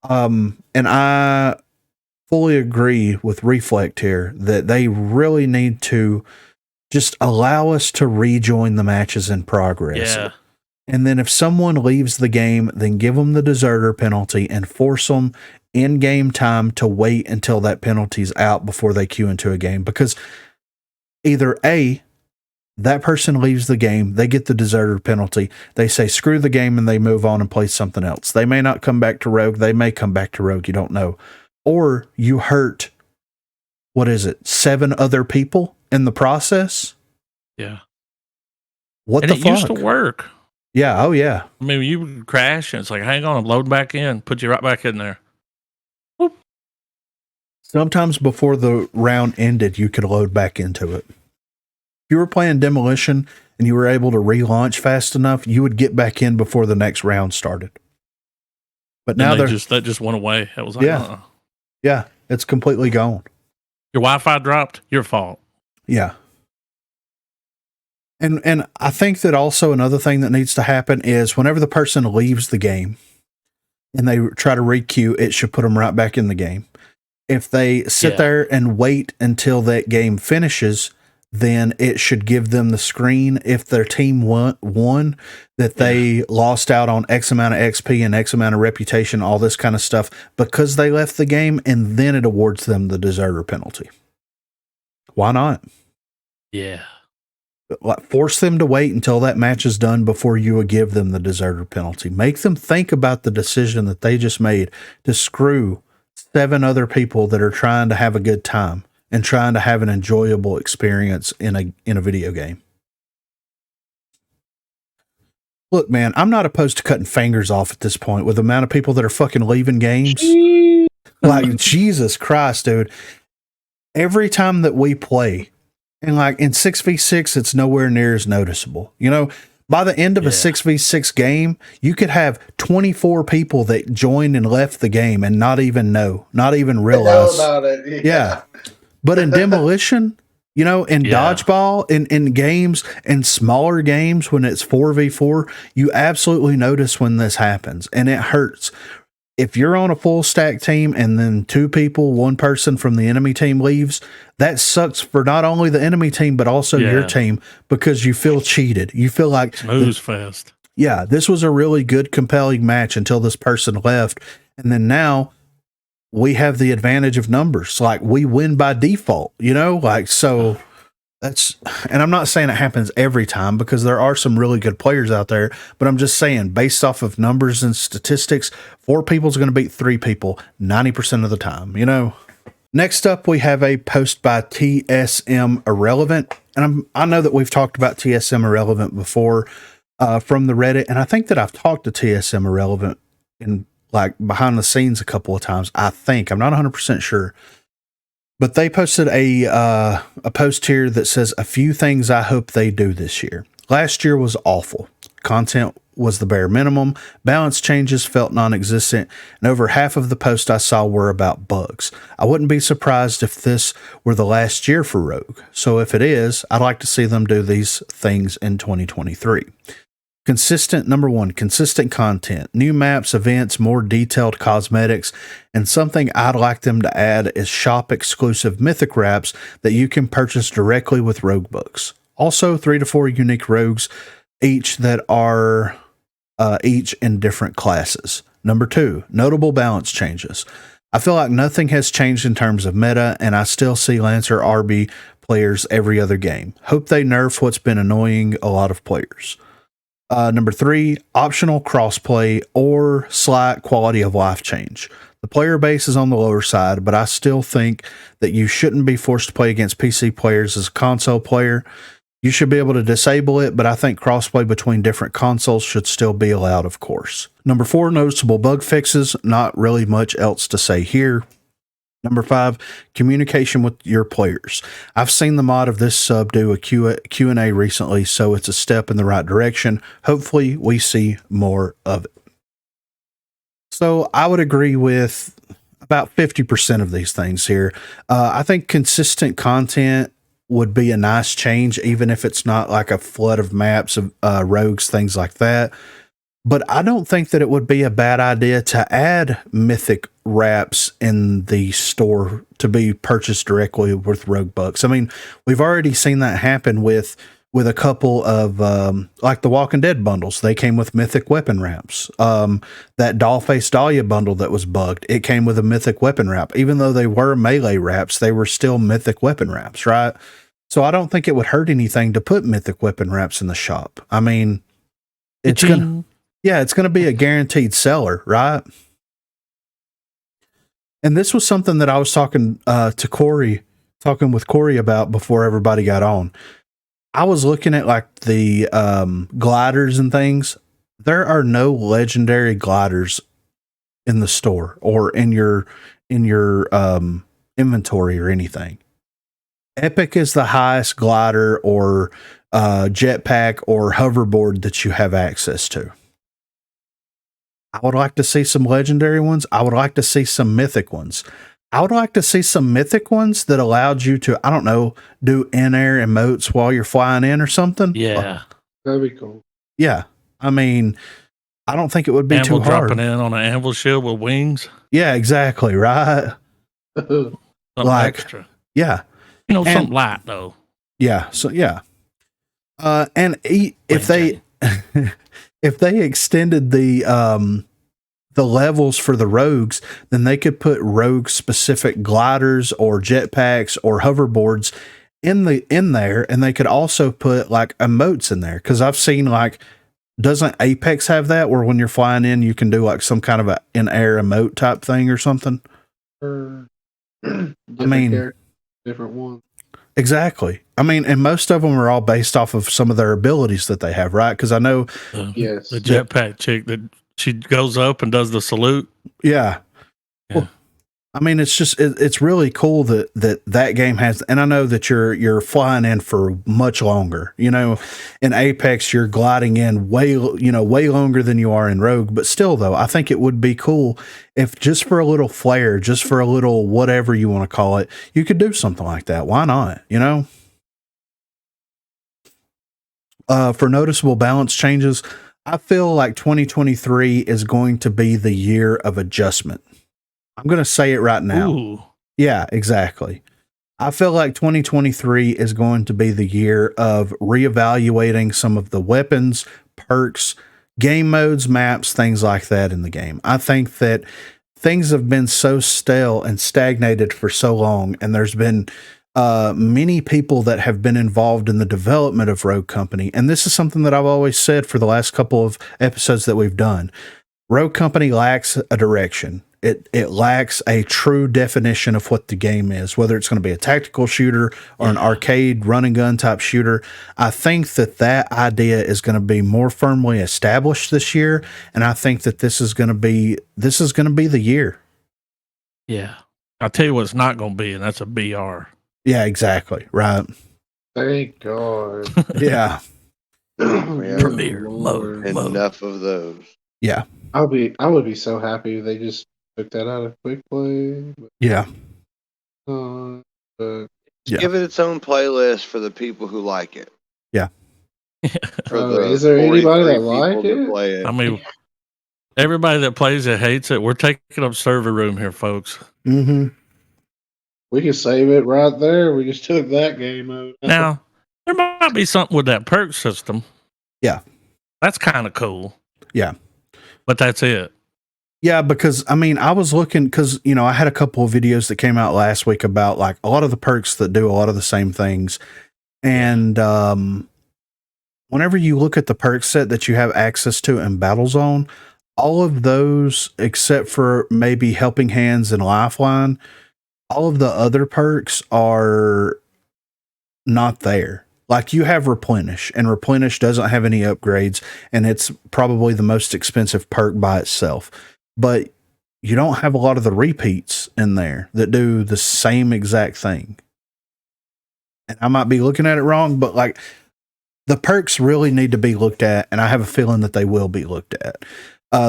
And I fully agree with Reflect here that they really need to just allow us to rejoin the matches in progress. Yeah. And then if someone leaves the game, then give them the deserter penalty and force them in game time to wait until that penalty's out before they queue into a game. Because either A, that person leaves the game, they get the deserter penalty, they say screw the game and they move on and play something else. They may not come back to Rogue, they may come back to Rogue, you don't know. Or you hurt, 7 other people in the process? Yeah. What and the it fuck? used to work. Yeah, oh yeah. I mean, you would crash and it's like, hang on, I'm loading back in, put you right back in there. Whoop. Sometimes before the round ended, you could load back into it. If you were playing Demolition and you were able to relaunch fast enough, you would get back in before the next round started. But now that just went away. It was like, yeah, yeah, it's completely gone. Your Wi-Fi dropped, your fault. Yeah. And I think that also another thing that needs to happen is whenever the person leaves the game and they try to re-queue, it should put them right back in the game. If they sit there and wait until that game finishes, then it should give them the screen if their team won that they lost out on X amount of XP and X amount of reputation, all this kind of stuff, because they left the game, and then it awards them the deserter penalty. Why not? Yeah. Force them to wait until that match is done before you would give them the deserter penalty. Make them think about the decision that they just made to screw 7 other people that are trying to have a good time and trying to have an enjoyable experience in a video game. Look, man, I'm not opposed to cutting fingers off at this point with the amount of people that are fucking leaving games. Like, Jesus Christ, dude. Every time that we play, and like in 6v6, it's nowhere near as noticeable. You know, by the end of a 6v6 game, you could have 24 people that joined and left the game and not even realize. Know about it. Yeah. But in Demolition, you know, in dodgeball, in games, in smaller games, when it's 4v4, you absolutely notice when this happens, and it hurts. If you're on a full stack team and then 2 people, 1 person from the enemy team leaves, that sucks for not only the enemy team, but also your team, because you feel cheated. You feel like snooze fest. Yeah, this was a really good, compelling match until this person left. And then now we have the advantage of numbers. Like, we win by default, you know, like, so that's, and I'm not saying it happens every time because there are some really good players out there, but I'm just saying, based off of numbers and statistics, 4 people is going to beat 3 people 90% of the time, you know. Next up, we have a post by TSM Irrelevant. And I know that we've talked about TSM Irrelevant before from the Reddit. And I think that I've talked to TSM Irrelevant in like behind the scenes a couple of times. I think, I'm not 100% sure. But they posted a post here that says a few things I hope they do this year. Last year was awful. Content was the bare minimum. Balance changes felt non-existent. And over half of the posts I saw were about bugs. I wouldn't be surprised if this were the last year for Rogue. So if it is, I'd like to see them do these things in 2023. Number 1, consistent content, new maps, events, more detailed cosmetics, and something I'd like them to add is shop exclusive mythic wraps that you can purchase directly with Rogue books. Also, 3 to 4 unique rogues each that are each in different classes. Number 2, notable balance changes. I feel like nothing has changed in terms of meta, and I still see Lancer RB players every other game. Hope they nerf what's been annoying a lot of players. Number 3, optional crossplay or slight quality of life change. The player base is on the lower side, but I still think that you shouldn't be forced to play against PC players as a console player. You should be able to disable it, but I think crossplay between different consoles should still be allowed, of course. Number 4, noticeable bug fixes. Not really much else to say here. Number 5, communication with your players. I've seen the mod of this sub do a Q&A recently, so it's a step in the right direction. Hopefully, we see more of it. So I would agree with about 50% of these things here. I think consistent content would be a nice change, even if it's not like a flood of maps of rogues, things like that. But I don't think that it would be a bad idea to add mythic wraps in the store to be purchased directly with Rogue Bucks. I mean, we've already seen that happen with a couple of like the Walking Dead bundles. They came with mythic weapon wraps. That Dollface Dahlia bundle that was bugged, it came with a mythic weapon wrap. Even though they were melee wraps, they were still mythic weapon wraps, right? So I don't think it would hurt anything to put mythic weapon wraps in the shop. I mean, it's gonna be a guaranteed seller, right? And this was something that I was talking with Corey about before everybody got on. I was looking at like the gliders and things. There are no legendary gliders in the store or in your inventory or anything. Epic is the highest glider or jetpack or hoverboard that you have access to. I would like to see some legendary ones. I would like to see some mythic ones. I would like to see some mythic ones that allowed you to, I don't know, do in-air emotes while you're flying in or something. Yeah. That'd be cool. Yeah. I mean, I don't think it would be Anvil too hard. dropping in on an anvil shield with wings. Yeah, exactly. Right. Something Like- extra. Yeah. Something light though. Yeah. So, yeah. If they, if they extended the levels for the rogues, then they could put rogue specific gliders or jetpacks or hoverboards in there, and they could also put like emotes in there. Cause I've seen like, doesn't Apex have that where when you're flying in, you can do like some kind of a in-air emote type thing or something? Different one. Exactly. I mean, and most of them are all based off of some of their abilities that they have, right? Because I know, Yes. The jetpack chick that she goes up and does the salute. yeah. Yeah. Well, I mean, it's just it's really cool that game has, and I know that you're flying in for much longer. In Apex, you're gliding in way longer than you are in Rogue. But still, though, I think it would be cool if just for a little flair, just for a little whatever you want to call it, you could do something like that. Why not? For noticeable balance changes, I feel like 2023 is going to be the year of adjustment. I'm going to say it right now. Ooh. Yeah, exactly. I feel like 2023 is going to be the year of reevaluating some of the weapons, perks, game modes, maps, things like that in the game. I think that things have been so stale and stagnated for so long, and there's been many people that have been involved in the development of Rogue Company. And this is something that I've always said for the last couple of episodes that we've done. Rogue Company lacks a direction. It lacks a true definition of what the game is, whether it's going to be a tactical shooter or an arcade run and gun type shooter. I think that idea is going to be more firmly established this year, and I think that this is going to be the year. Yeah. I'll tell you what it's not going to be, and that's a BR. Yeah, exactly. Right. Thank God. Yeah. Premier Lord. mode. Enough of those. Yeah. I would be so happy if they just took that out of quick play. Yeah. But Yeah. Give it its own playlist for the people who like it. Yeah. For is there 43 anybody that people like that it? play it. I mean, everybody that plays it hates it. We're taking up server room here, folks. Mm-hmm. We can save it right there. We just took that game out. Now, there might be something with that perk system. Yeah. That's kind of cool. Yeah. But that's it. Yeah, because I mean, I was looking because I had a couple of videos that came out last week about like a lot of the perks that do a lot of the same things, and whenever you look at the perk set that you have access to in Battlezone, all of those except for maybe Helping Hands and Lifeline, all of the other perks are not there. Like you have Replenish, and Replenish doesn't have any upgrades, and it's probably the most expensive perk by itself. But you don't have a lot of the repeats in there that do the same exact thing. And I might be looking at it wrong, but like the perks really need to be looked at, and I have a feeling that they will be looked at.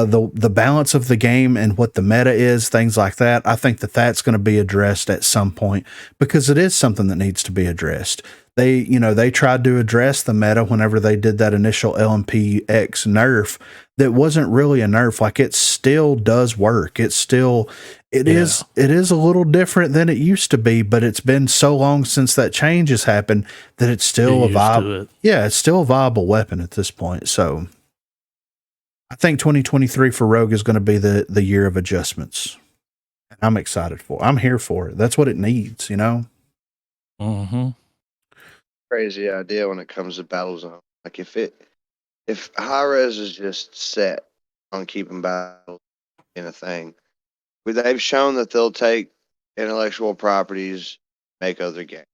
the balance of the game and what the meta is, things like that. I think that that's going to be addressed at some point because it is something that needs to be addressed. They tried to address the meta whenever they did that initial LMPX nerf. That wasn't really a nerf. Like, it still does work. It is a little different than it used to be, but it's been so long since that change has happened that it's still a viable. Yeah, it's still a viable weapon at this point. So I think 2023 for Rogue is going to be the year of adjustments. And I'm excited for it. I'm here for it. That's what it needs, Mm-hmm. Crazy idea when it comes to Battlezone. Like, if Hi-Rez is just set on keeping battle in a thing, they've shown that they'll take intellectual properties, make other games.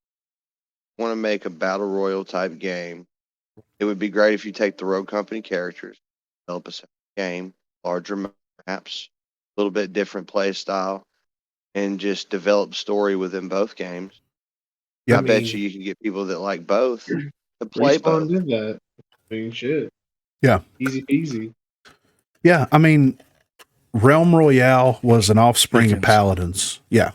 Want to make a battle royal type game? It would be great if you take the Rogue Company characters, develop a separate game, larger maps, a little bit different play style, and just develop story within both games. Yeah, I bet you can get people that like both to play Respawn both. did that. I mean, shit. Yeah. Easy peasy. Yeah, I mean, Realm Royale was an offspring of Paladins. Yeah.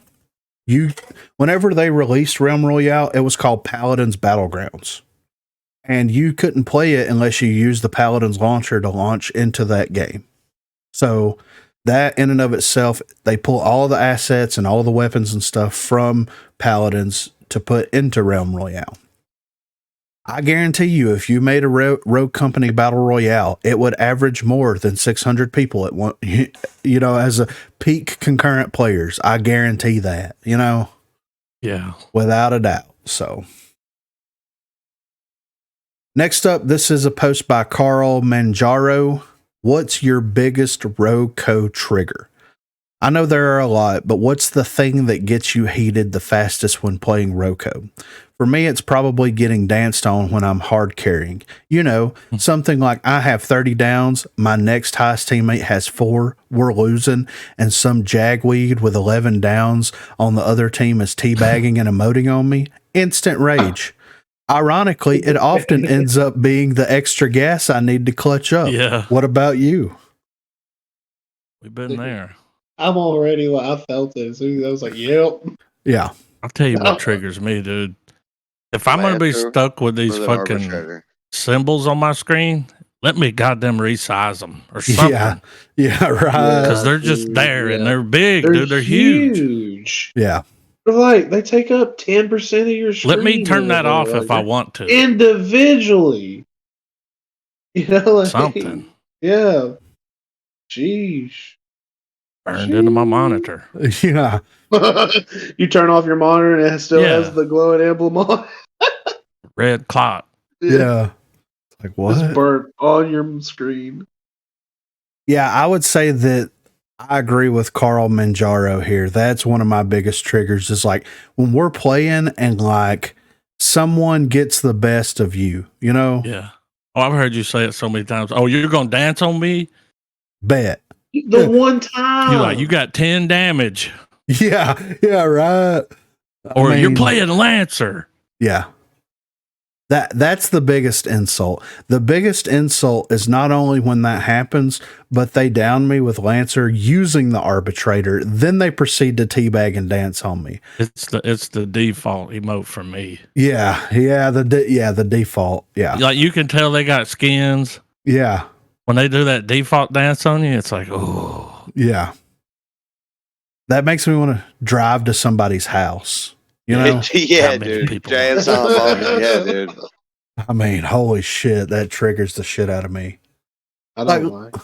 Whenever they released Realm Royale, it was called Paladins Battlegrounds. And you couldn't play it unless you used the Paladins launcher to launch into that game. So that in and of itself, they pull all the assets and all the weapons and stuff from Paladins to put into Realm Royale. I guarantee you, if you made a Rogue Company Battle Royale, it would average more than 600 people at one, as a peak concurrent players. I guarantee that, Yeah. without a doubt. So next up, this is a post by Carl Manjaro. What's your biggest Roco trigger? I know there are a lot, but what's the thing that gets you heated the fastest when playing Roco? For me, it's probably getting danced on when I'm hard carrying. Something like I have 30 downs, my next highest teammate has 4, we're losing, and some jagweed with 11 downs on the other team is teabagging and emoting on me. Instant rage. Ironically, it often ends up being the extra gas I need to clutch up. Yeah. What about you? We've been there. I'm already I felt it. So I was like, yep. Yeah. I'll tell you what triggers me, dude. If I'm going to be Lancer stuck with these or the fucking arbitrator. symbols on my screen, let me goddamn resize them or something. Yeah, right. Because they're just there and they're big, They're dude. They're huge. huge. Yeah. They take up 10% of your screen. Let me turn that off if I want to. Individually. Something. Yeah. Jeez. Burned into my monitor. Yeah. You turn off your monitor and it still has the glowing emblem on. Red clot. Yeah. Like, what? It's burnt on your screen. Yeah, I would say that I agree with Carl Manjaro here. That's one of my biggest triggers is like when we're playing and like someone gets the best of you, Yeah. Oh, I've heard you say it so many times. Oh, you're going to dance on me? Bet. The one time. You got 10 damage. Yeah, right. Or you're playing Lancer. Yeah. That's the biggest insult. The biggest insult is not only when that happens, but they down me with Lancer using the arbitrator, then they proceed to teabag and dance on me. It's the default emote for me. Yeah, the default. Yeah. Like you can tell they got skins. Yeah. When they do that default dance on you, it's like, oh. Yeah. That makes me want to drive to somebody's house. Yeah, dude. Dance on yeah, dude. I mean, holy shit, that triggers the shit out of me. I don't mind.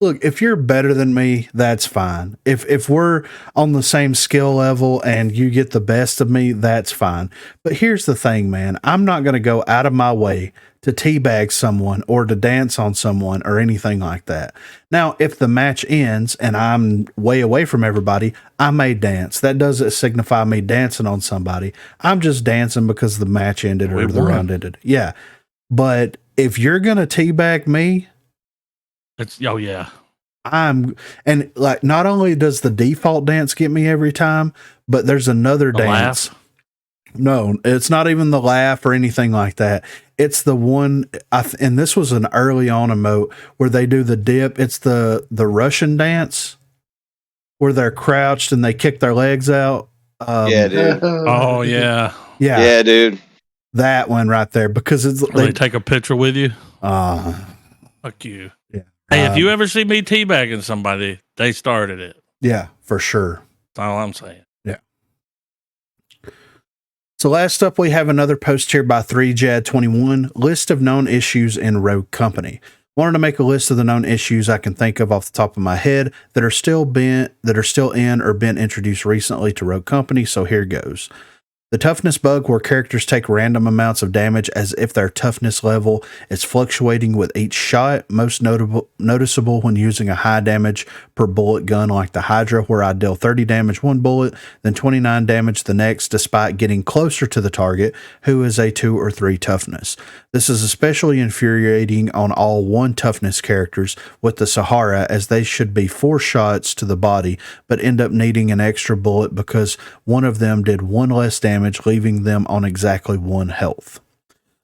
Look, if you're better than me, that's fine. If we're on the same skill level and you get the best of me, that's fine. But here's the thing, man. I'm not going to go out of my way to teabag someone or to dance on someone or anything like that. Now, if the match ends and I'm way away from everybody, I may dance. That doesn't signify me dancing on somebody. I'm just dancing because the match ended or the round ended. Yeah. But if you're going to teabag me, yeah. And like, not only does the default dance get me every time, but there's another dance. Laugh? No, it's not even the laugh or anything like that. It's the one, and this was an early on emote where they do the dip. It's the Russian dance where they're crouched and they kick their legs out. Yeah, dude. Oh yeah. Yeah, Yeah, dude. that one right there, because it's Or they take a picture with you. Fuck you. Yeah. Hey, if you ever see me teabagging somebody, they started it. Yeah, for sure. That's all I'm saying. Yeah. So last up, we have another post here by 3Jad21, list of known issues in Rogue Company. Wanted to make a list of the known issues I can think of off the top of my head that are still in or been introduced recently to Rogue Company. So here goes. The toughness bug, where characters take random amounts of damage as if their toughness level is fluctuating with each shot, most noticeable when using a high damage per bullet gun like the Hydra, where I deal 30 damage one bullet, then 29 damage the next, despite getting closer to the target, who is a 2 or 3 toughness. This is especially infuriating on all 1 toughness characters with the Sahara, as they should be 4 shots to the body, but end up needing an extra bullet because one of them did 1 less damage, leaving them on exactly 1 health.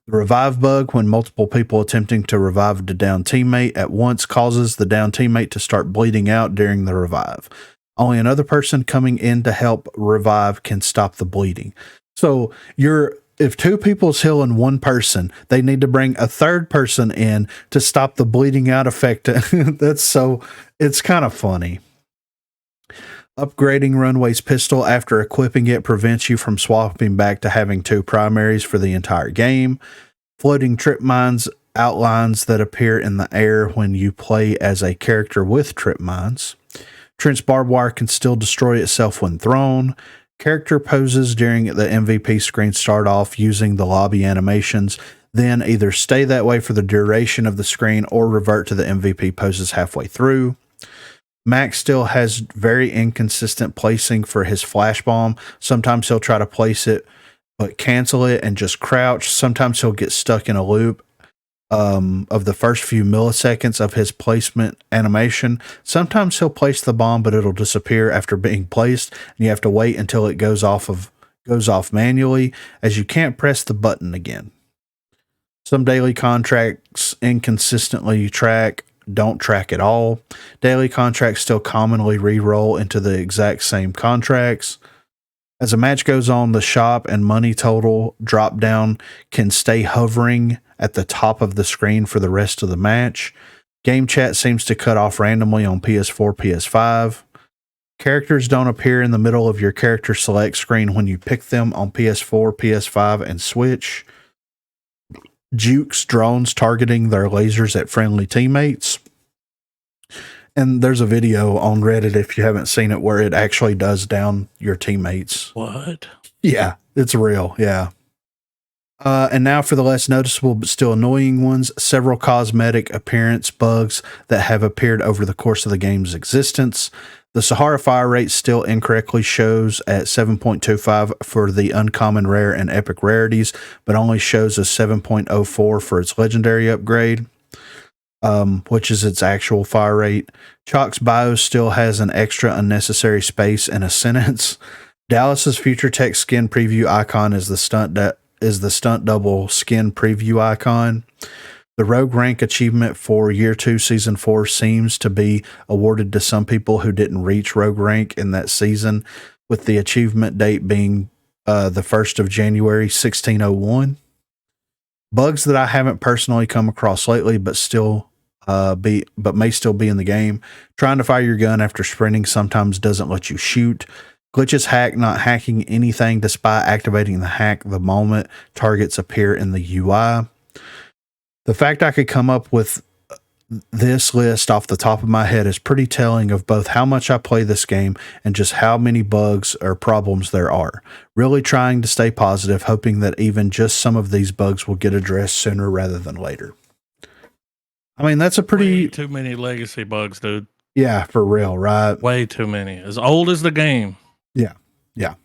The revive bug, when multiple people attempting to revive the down teammate at once, causes the down teammate to start bleeding out during the revive. Only another person coming in to help revive can stop the bleeding. So if 2 people's healing 1 person, they need to bring a 3rd person in to stop the bleeding out effect. It's kind of funny. Upgrading Runway's pistol after equipping it prevents you from swapping back to having 2 primaries for the entire game. Floating trip mines outlines that appear in the air when you play as a character with trip mines. Trench barbed wire can still destroy itself when thrown. Character poses during the MVP screen start off using the lobby animations, then either stay that way for the duration of the screen or revert to the MVP poses halfway through. Max still has very inconsistent placing for his flash bomb. Sometimes he'll try to place it, but cancel it and just crouch. Sometimes he'll get stuck in a loop of the first few milliseconds of his placement animation. Sometimes he'll place the bomb, but it'll disappear after being placed, and you have to wait until it goes off manually, as you can't press the button again. Some daily contracts inconsistently don't track at all. Daily contracts still commonly re-roll into the exact same contracts. As a match goes on, the shop and money total drop down can stay hovering at the top of the screen for the rest of the match. Game chat seems to cut off randomly on PS4, PS5. Characters don't appear in the middle of your character select screen when you pick them on PS4, PS5, and Switch. Jukes drones targeting their lasers at friendly teammates. And there's a video on Reddit, if you haven't seen it, where it actually does down your teammates. What? Yeah, it's real. Yeah. And now for the less noticeable but still annoying ones, several cosmetic appearance bugs that have appeared over the course of the game's existence. The Sahara fire rate still incorrectly shows at 7.25 for the uncommon, rare, and epic rarities, but only shows a 7.04 for its legendary upgrade, which is its actual fire rate. Chalk's bio still has an extra unnecessary space in a sentence. Dallas's future tech skin preview icon is the stunt double skin preview icon. The Rogue Rank achievement for Year 2 Season 4 seems to be awarded to some people who didn't reach Rogue Rank in that season, with the achievement date being the 1st of January, 1601. Bugs that I haven't personally come across lately, but may still be in the game. Trying to fire your gun after sprinting sometimes doesn't let you shoot. Glitches hack not hacking anything despite activating the hack the moment targets appear in the UI. The fact I could come up with this list off the top of my head is pretty telling of both how much I play this game and just how many bugs or problems there are. Really trying to stay positive, hoping that even just some of these bugs will get addressed sooner rather than later. I mean, that's a pretty... Way too many legacy bugs, dude. Yeah, for real, right? Way too many. As old as the game. Yeah, yeah.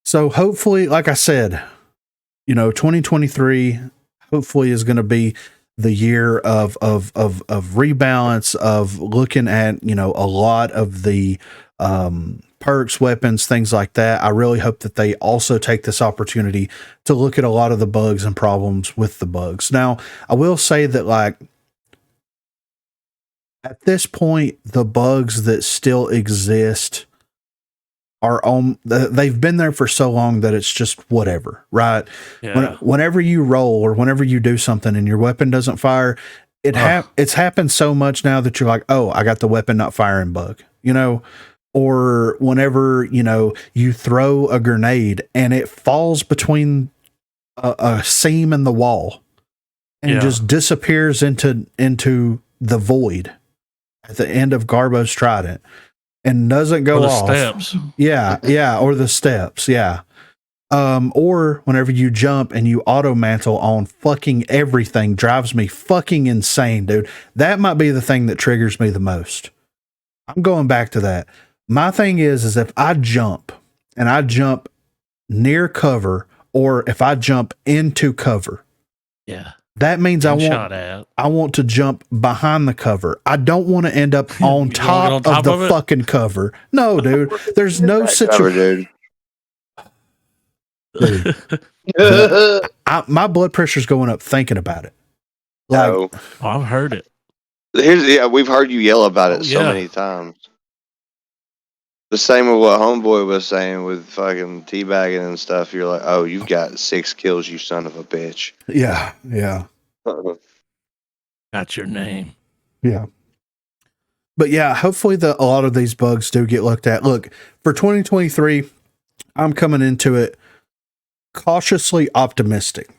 So hopefully, like I said, 2023 hopefully is going to be the year of rebalance, of looking at, a lot of the perks, weapons, things like that. I really hope that they also take this opportunity to look at a lot of the bugs and problems with the bugs. Now, I will say that, like, at this point, the bugs that still exist are on, they've been there for so long that it's just whatever, right? Yeah. Whenever you roll or whenever you do something and your weapon doesn't fire, it's happened so much now that you're like, oh, I got the weapon not firing bug, you know? Or whenever, you know, you throw a grenade and it falls between a seam in the wall and just disappears into the void at the end of Garbo's trident and doesn't go off. Steps. Yeah, or the steps, yeah. Or whenever you jump and you auto mantle on fucking everything, drives me fucking insane, dude. That might be the thing that triggers me the most. I'm going back to that. My thing is if I jump and I jump near cover, or if I jump into cover, that means I want to jump behind the cover. I don't want to end up on top of the fucking cover. No, dude. There's no situation. My blood pressure's going up thinking about it. No. I've heard it. We've heard you yell about it so many times. The same with what Homeboy was saying with fucking teabagging and stuff. You're like, oh, you've got 6 kills, you son of a bitch. Yeah. That's your name. Yeah. But yeah, hopefully a lot of these bugs do get looked at. Look, for 2023, I'm coming into it cautiously optimistic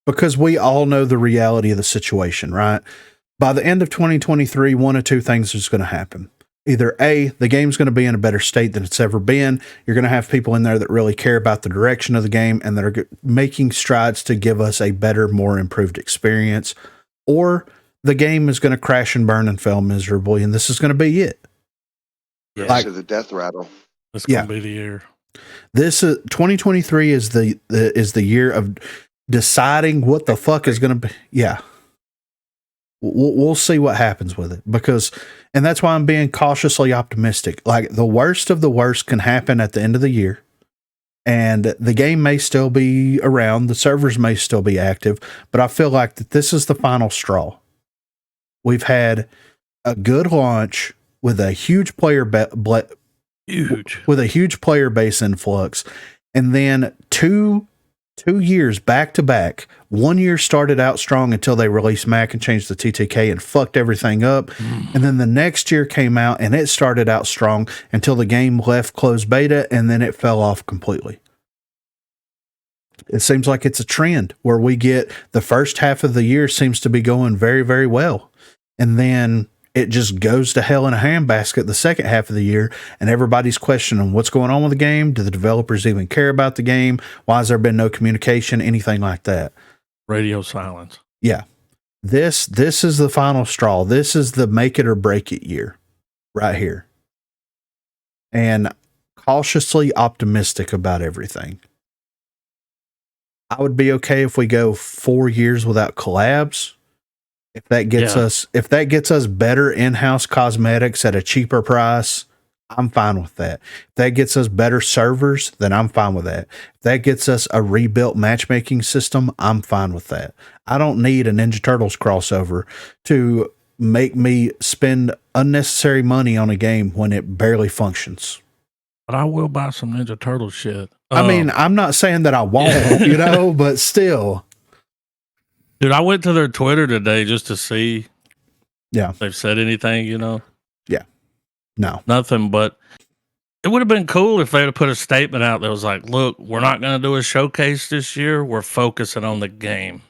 because we all know the reality of the situation, right? By the end of 2023, one of two things is going to happen. Either A, the game's going to be in a better state than it's ever been. You're going to have people in there that really care about the direction of the game and that are making strides to give us a better, more improved experience. Or the game is going to crash and burn and fail miserably, and this is going to be it. Yeah, like the death rattle. It's going to be the year. This 2023 is the year of deciding what the fuck is going to be. Yeah. We'll see what happens with it and that's why I'm being cautiously optimistic. Like, the worst of the worst can happen at the end of the year, and the game may still be around. The servers may still be active, but I feel like that this is the final straw. We've had a good launch with a huge player base influx, and then two years back to back. 1 year started out strong until they released Mac and changed the TTK and fucked everything up. And then the next year came out and it started out strong until the game left closed beta, and then it fell off completely. It seems like it's a trend where we get the first half of the year seems to be going very, very well. And then it just goes to hell in a handbasket the second half of the year, and everybody's questioning what's going on with the game. Do the developers even care about the game? Why has there been no communication? Anything like that. Radio silence. Yeah. This is the final straw. This is the make it or break it year right here. And cautiously optimistic about everything. I would be okay if we go 4 years without collabs. If that gets us better in-house cosmetics at a cheaper price, I'm fine with that. If that gets us better servers, then I'm fine with that. If that gets us a rebuilt matchmaking system, I'm fine with that. I don't need a Ninja Turtles crossover to make me spend unnecessary money on a game when it barely functions. But I will buy some Ninja Turtle shit. I mean, I'm not saying that I won't, but still. Dude, I went to their Twitter today just to see if they've said anything, Yeah. No. Nothing, but it would have been cool if they had put a statement out that was like, look, we're not going to do a showcase this year. We're focusing on the game.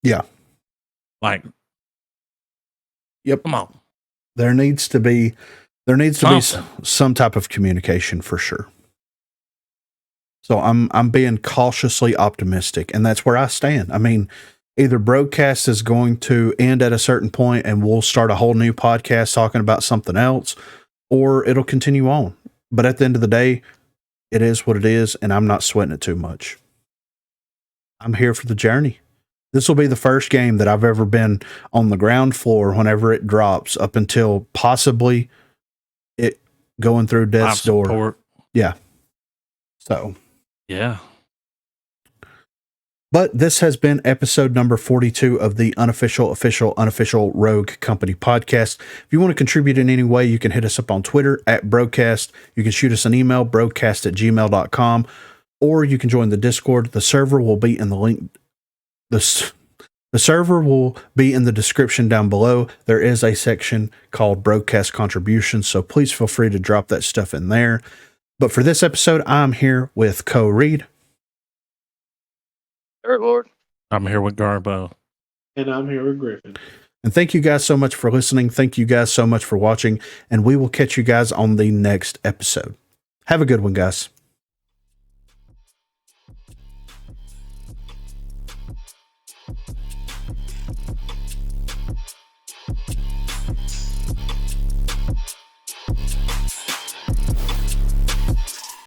Yeah. Like, yep. Come on. There needs to be some type of communication for sure. So I'm being cautiously optimistic, and that's where I stand. I mean, either Broguecast is going to end at a certain point and we'll start a whole new podcast talking about something else, or it'll continue on. But at the end of the day, it is what it is, and I'm not sweating it too much. I'm here for the journey. This will be the first game that I've ever been on the ground floor whenever it drops up until possibly it going through Live death's door. support. So, Yeah. but this has been episode number 42 of the Unofficial Rogue Company podcast. If you want to contribute in any way, you can hit us up on Twitter at Broguecast. You can shoot us an email, broguecast@gmail.com, or you can join the Discord. The server will be in the link. The server will be in the description down below. There is a section called Broguecast Contributions, so please feel free to drop that stuff in there. But for this episode, I'm here with Co Reed. Dirt Lord. I'm here with Garbo. And I'm here with Griffin. And thank you guys so much for listening. Thank you guys so much for watching. And we will catch you guys on the next episode. Have a good one, guys.